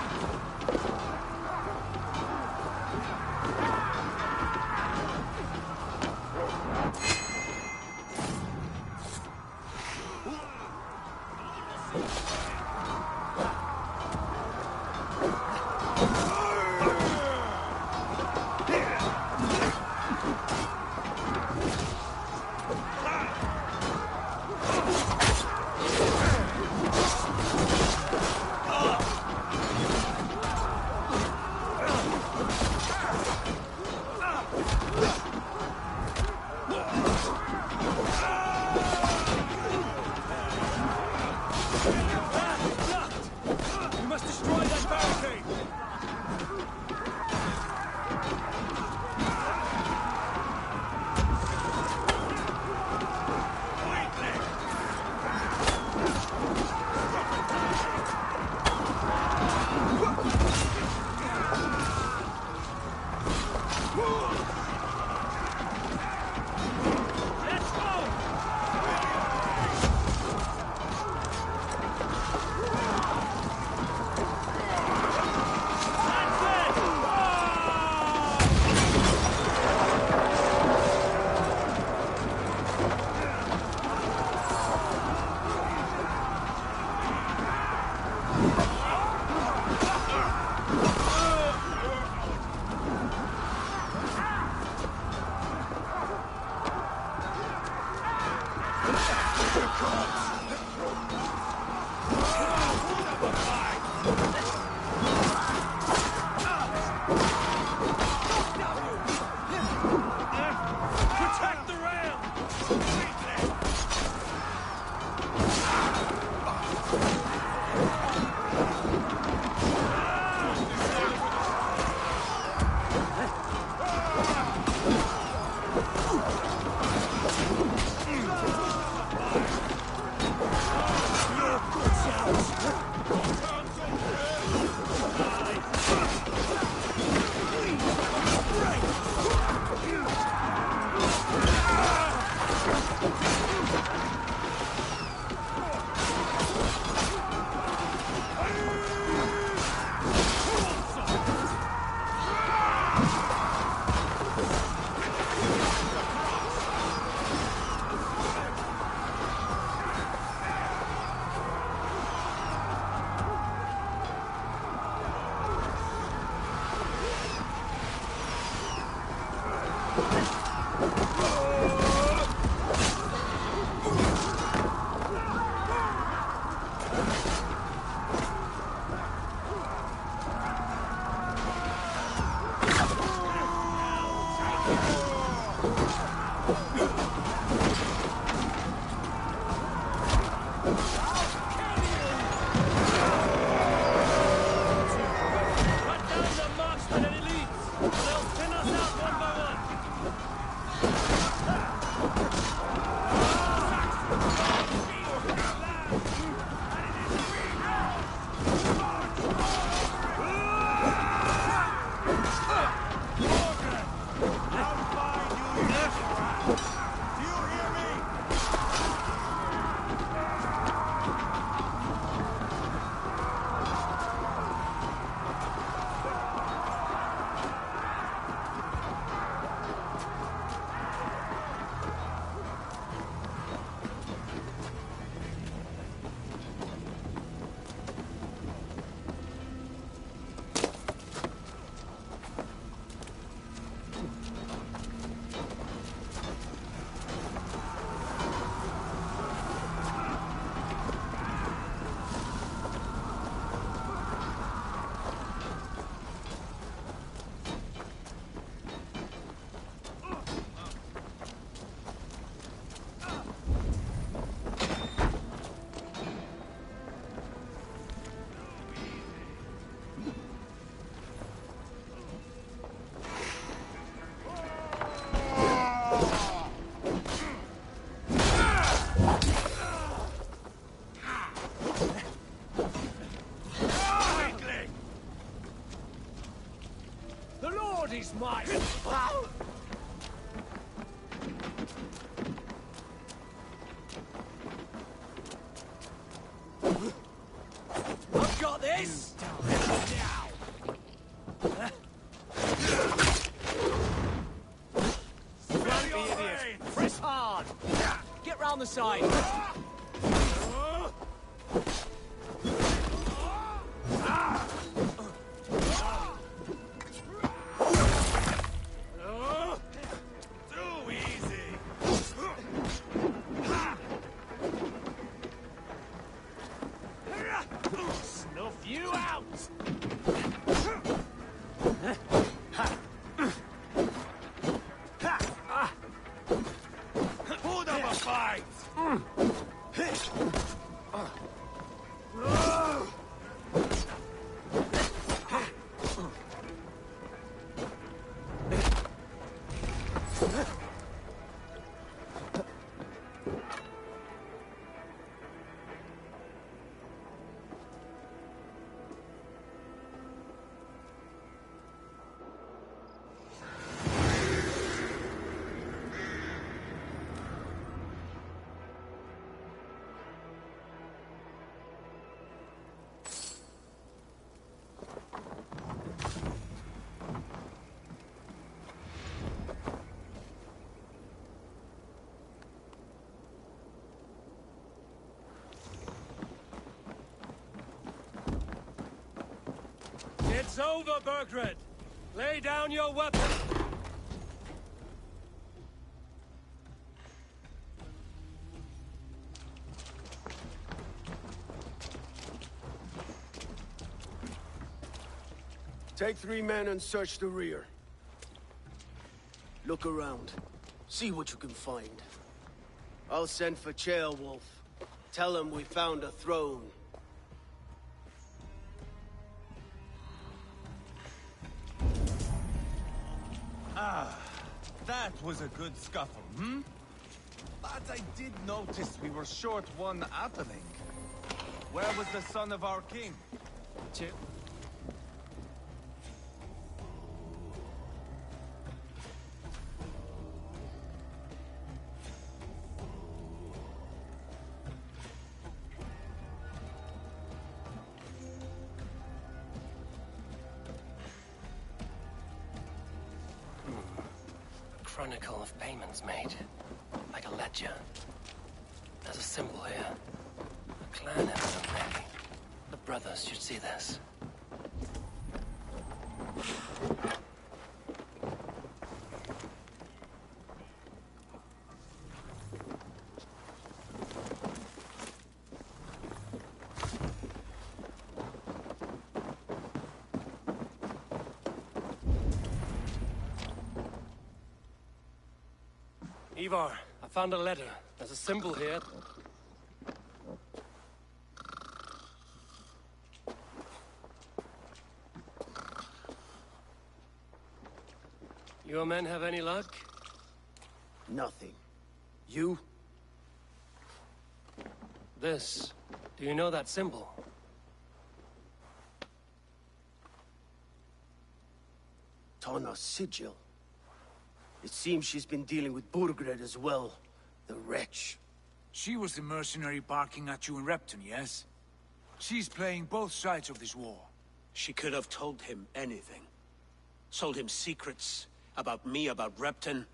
is mine! I've got this! Press hard! Get round the side! Too easy! Snuff you out! Put up a fight! It's over, Burgred! Lay down your weapon! Take 3 men and search the rear. Look around. See what you can find. I'll send for Ceolwulf. Tell him we found a throne. Ah, that was a good scuffle, hmm? But I did notice we were short one atheling. Where was the son of our king? Chronicle of payments made. Like a ledger. There's a symbol here. A clan emblem, maybe. The brothers should see this. Ivar, I found a letter. There's a symbol here. Your men have any luck? Nothing. You? This. Do you know that symbol? Tana's sigil. It seems she's been dealing with Burgred as well. The wretch. She was the mercenary barking at you in Repton, yes? She's playing both sides of this war. She could have told him anything. Sold him secrets about me, about Repton,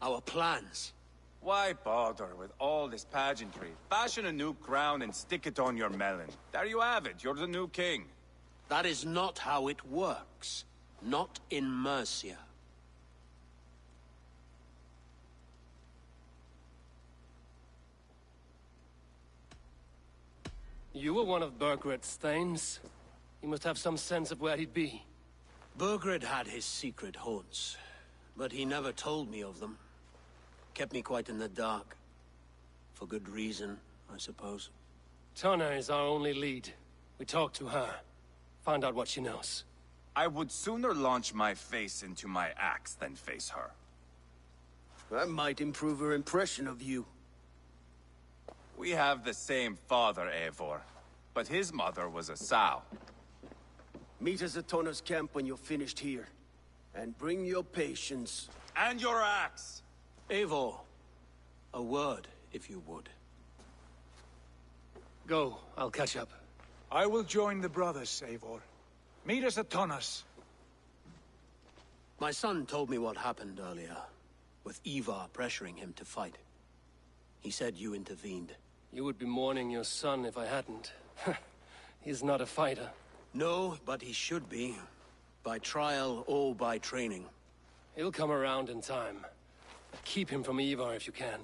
our plans. Why bother with all this pageantry? Fashion a new crown and stick it on your melon. There you have it, you're the new king. That is not how it works. Not in Mercia. You were one of Burgred's thanes. He must have some sense of where he'd be. Burgred had his secret haunts, but he never told me of them. Kept me quite in the dark. For good reason, I suppose. Tana is our only lead. We talked to her. Find out what she knows. I would sooner launch my face into my axe than face her. That might improve her impression of you. We have the same father, Eivor, but his mother was a sow. Meet us at Tona's camp when you're finished here. And bring your patience. And your axe! Eivor, a word, if you would. Go, I'll catch up. I will join the brothers, Eivor. Meet us at Tonnas. My son told me what happened earlier, with Ivar pressuring him to fight. He said you intervened. You would be mourning your son if I hadn't. He's not a fighter. No, but he should be. By trial or by training. He'll come around in time. Keep him from Ivar if you can.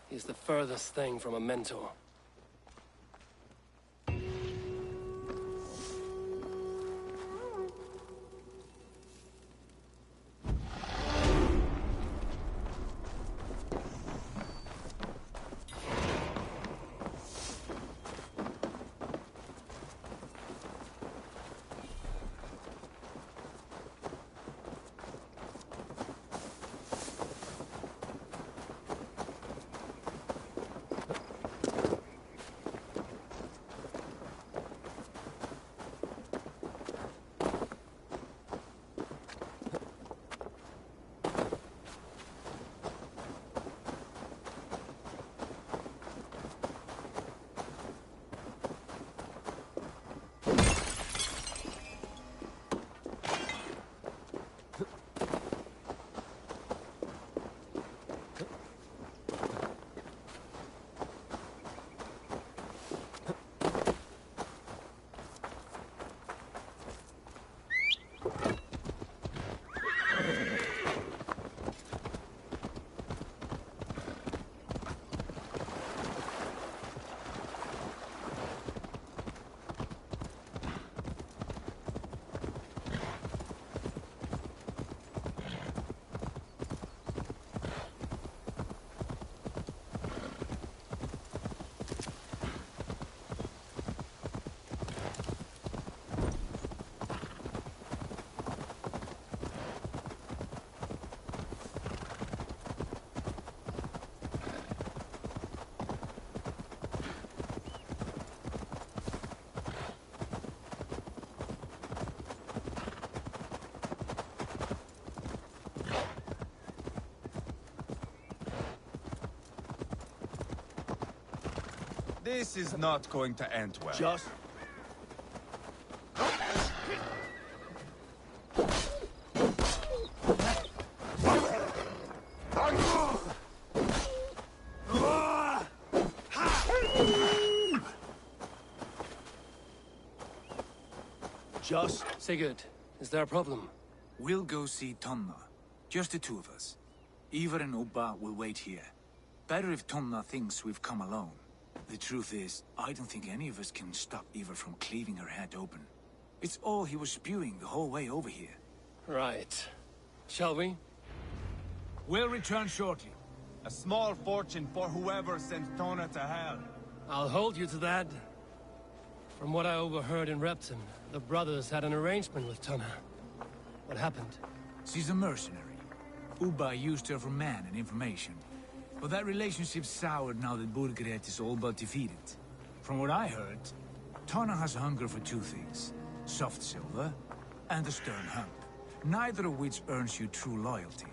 He's the furthest thing from a mentor. This is not going to end well. Just... Sigurd, is there a problem? We'll go see Tonna. Just the two of us. Ivar and Ubba will wait here. Better if Tonna thinks we've come alone. The truth is, I don't think any of us can stop Ivar from cleaving her head open. It's all he was spewing the whole way over here. Right. Shall we? We'll return shortly. A small fortune for whoever sent Tonna to hell. I'll hold you to that. From what I overheard in Repton, the brothers had an arrangement with Tonna. What happened? She's a mercenary. Ubba used her for man and information. But that relationship soured now that Burgred is all but defeated. From what I heard, Tonna has a hunger for two things. Soft silver and a stern hump. Neither of which earns you true loyalty.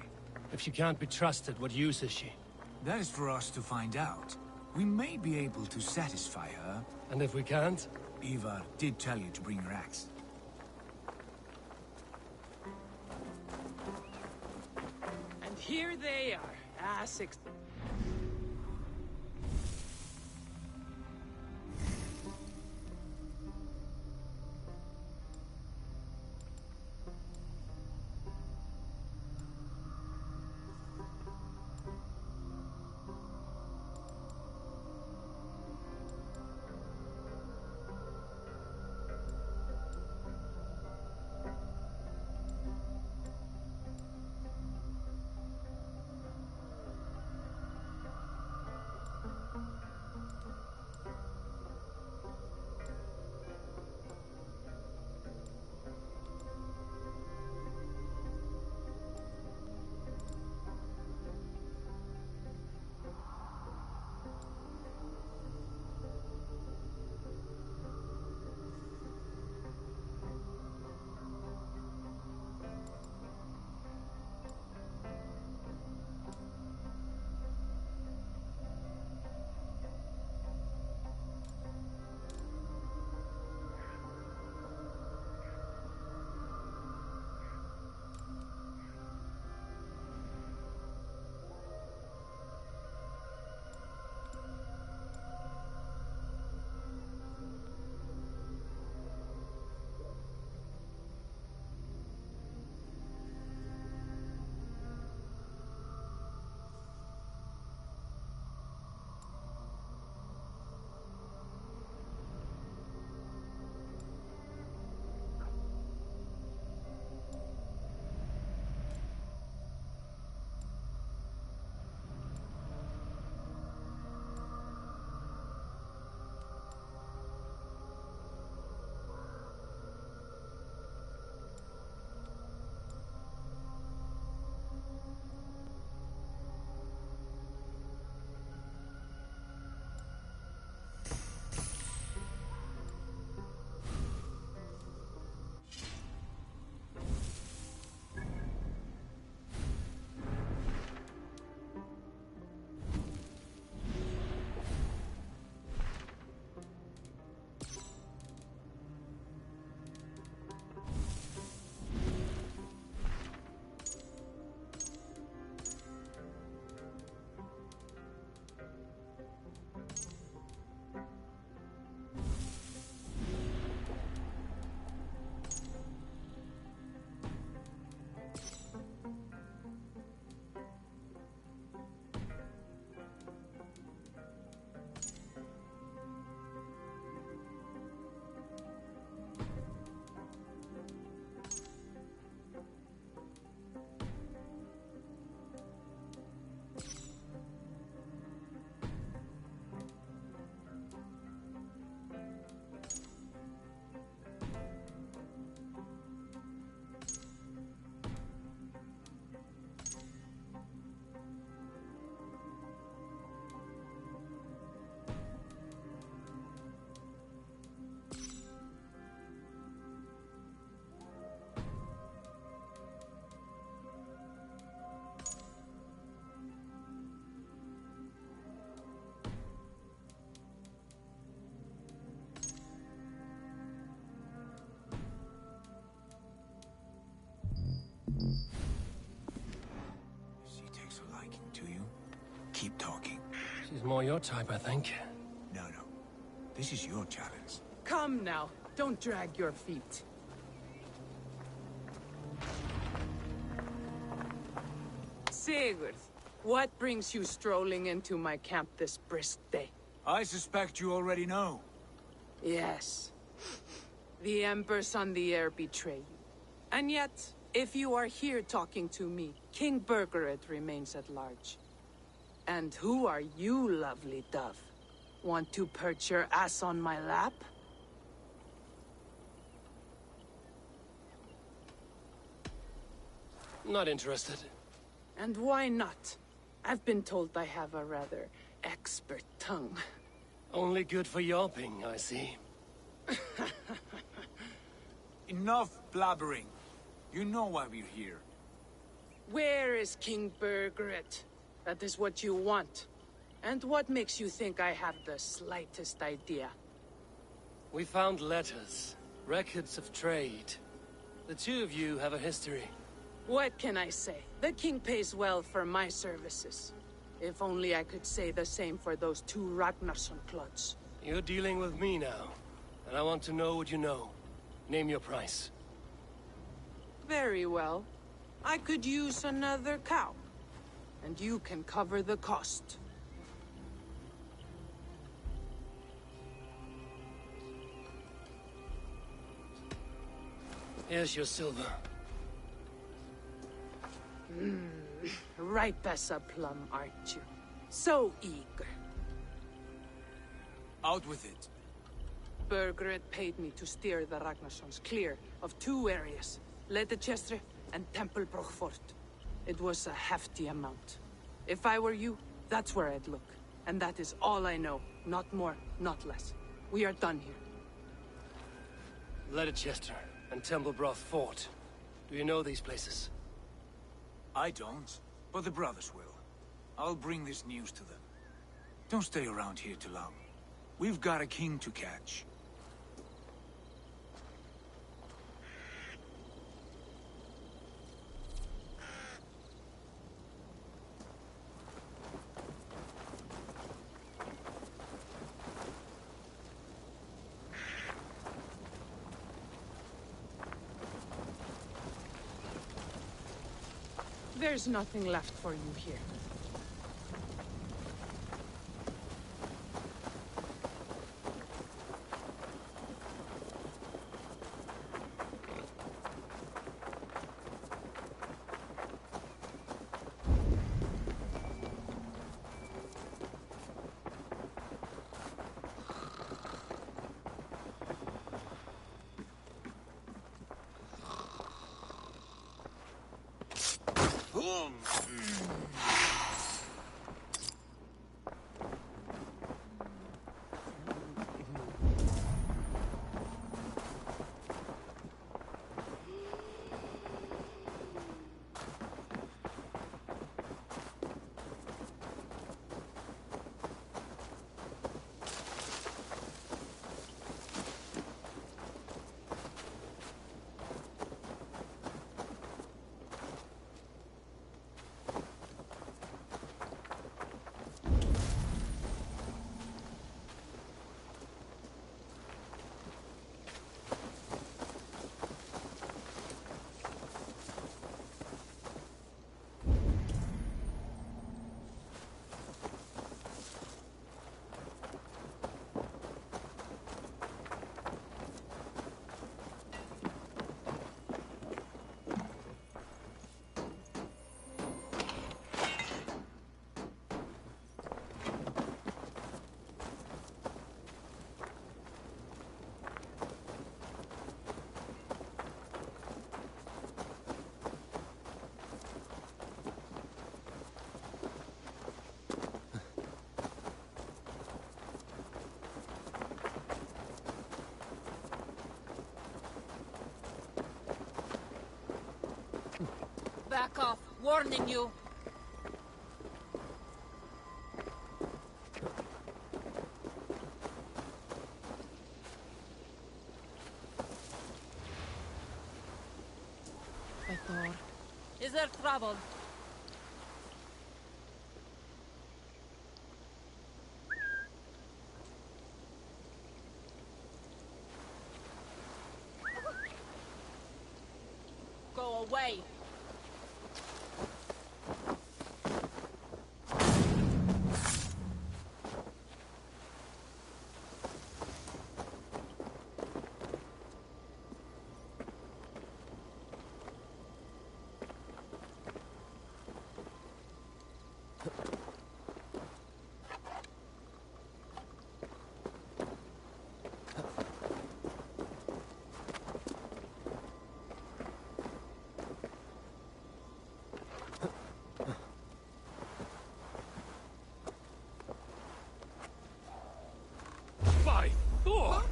If she can't be trusted, what use is she? That is for us to find out. We may be able to satisfy her. And if we can't? Ivar did tell you to bring your axe. And here they are. Six. She takes a liking to you. Keep talking. She's more your type, I think. No. This is your challenge. Come now. Don't drag your feet. Sigurd, what brings you strolling into my camp this brisk day? I suspect you already know. Yes. The Embers on the air betray you. And yet, if you are here talking to me, King Birgered remains at large. And who are you, lovely dove? Want to perch your ass on my lap? Not interested. And why not? I've been told I have a rather expert tongue. Only good for yelping, I see. Enough blabbering. You know why we're here. Where is King Birgered? That is what you want. And what makes you think I have the slightest idea? We found letters, records of trade. The two of you have a history. What can I say? The king pays well for my services. If only I could say the same for those two Ragnarsson clods. You're dealing with me now, and I want to know what you know. Name your price. Very well. I could use another cow. And you can cover the cost. Here's your silver. Ripe as a plum, aren't you? So eager. Out with it. Birgered paid me to steer the Ragnarssons clear of two areas, Leitechestre and Tempelbroch Fort. It was a hefty amount. If I were you, that's where I'd look. And that is all I know. Not more, not less. We are done here. Leitechestre and Tempelbroch Fort. Do you know these places? I don't, but the brothers will. I'll bring this news to them. Don't stay around here too long. We've got a king to catch. There's nothing left for you here. Back off, warning you. By Thor, desert traveled. Go away. By Thor!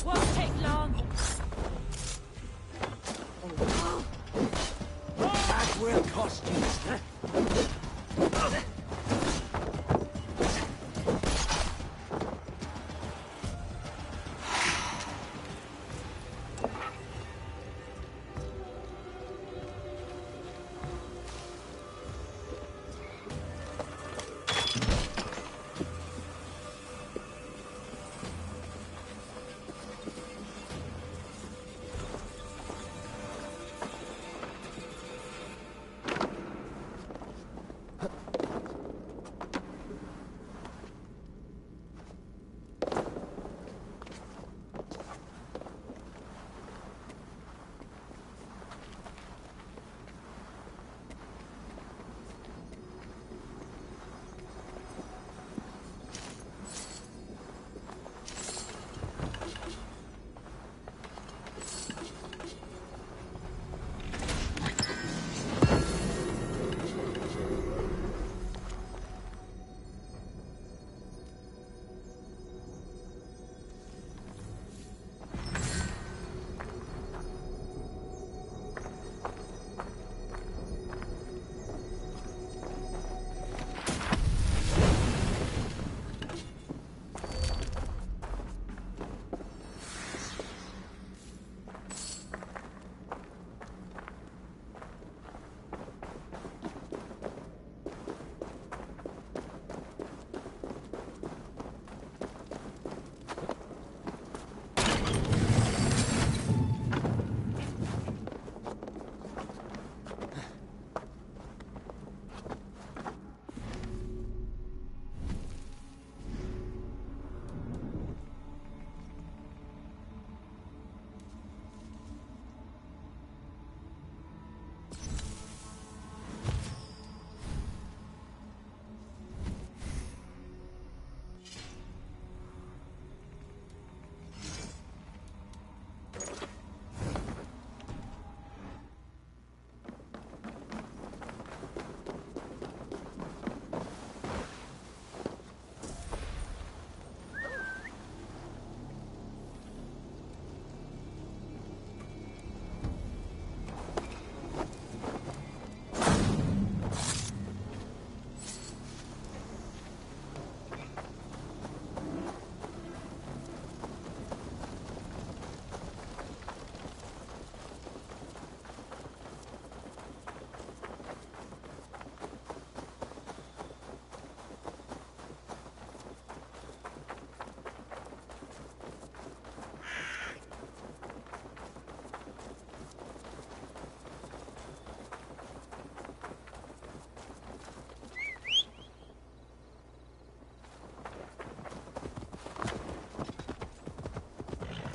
Won't take long. That will cost you.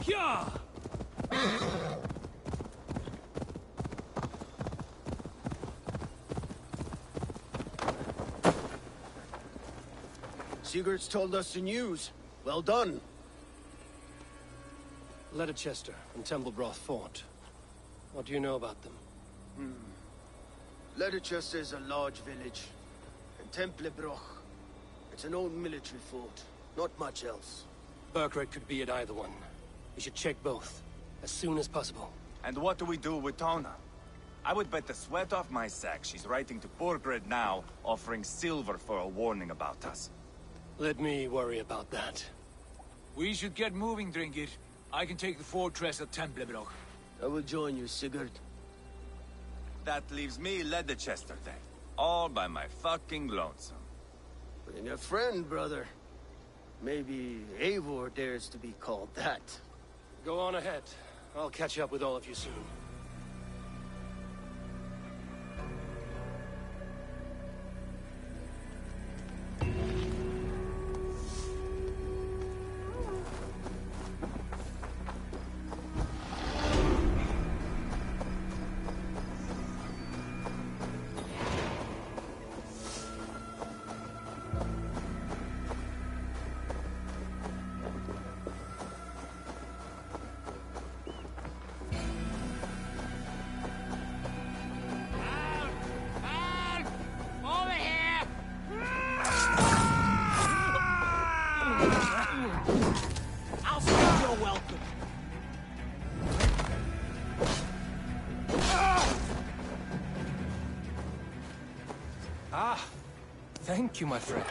Yeah! Sigurd's told us the news. Well done. Leicester and Templebroth fought. What do you know about them? Leicester is a large village. And Templebroch, it's an old military fort. Not much else. Burkred could be at either one. We should check both, as soon as possible. And what do we do with Tona? I would bet the sweat off my sack she's writing to Burkred now, offering silver for a warning about us. Let me worry about that. We should get moving, Drinkit. I can take the fortress of Templebroch. I will join you, Sigurd. That leaves me Leicester then. All by my fucking lonesome. Bring a friend, brother. Maybe Eivor dares to be called that. Go on ahead. I'll catch up with all of you soon. I'll say you're welcome. Ah, thank you, my friend.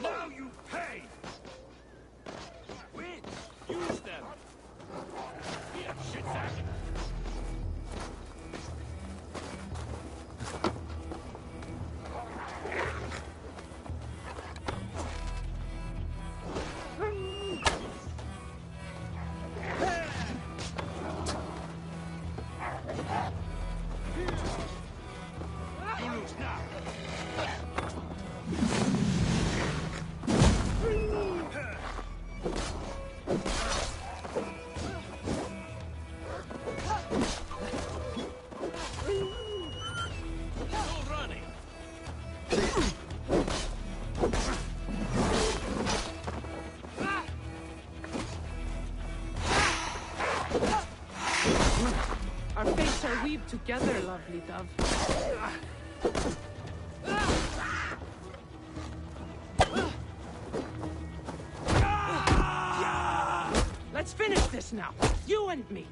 Now you pay! Win! Use them! Be a shit sack! You lose now! Still running! Our fates are weaved together, lovely dove. Let's finish this now. You and me.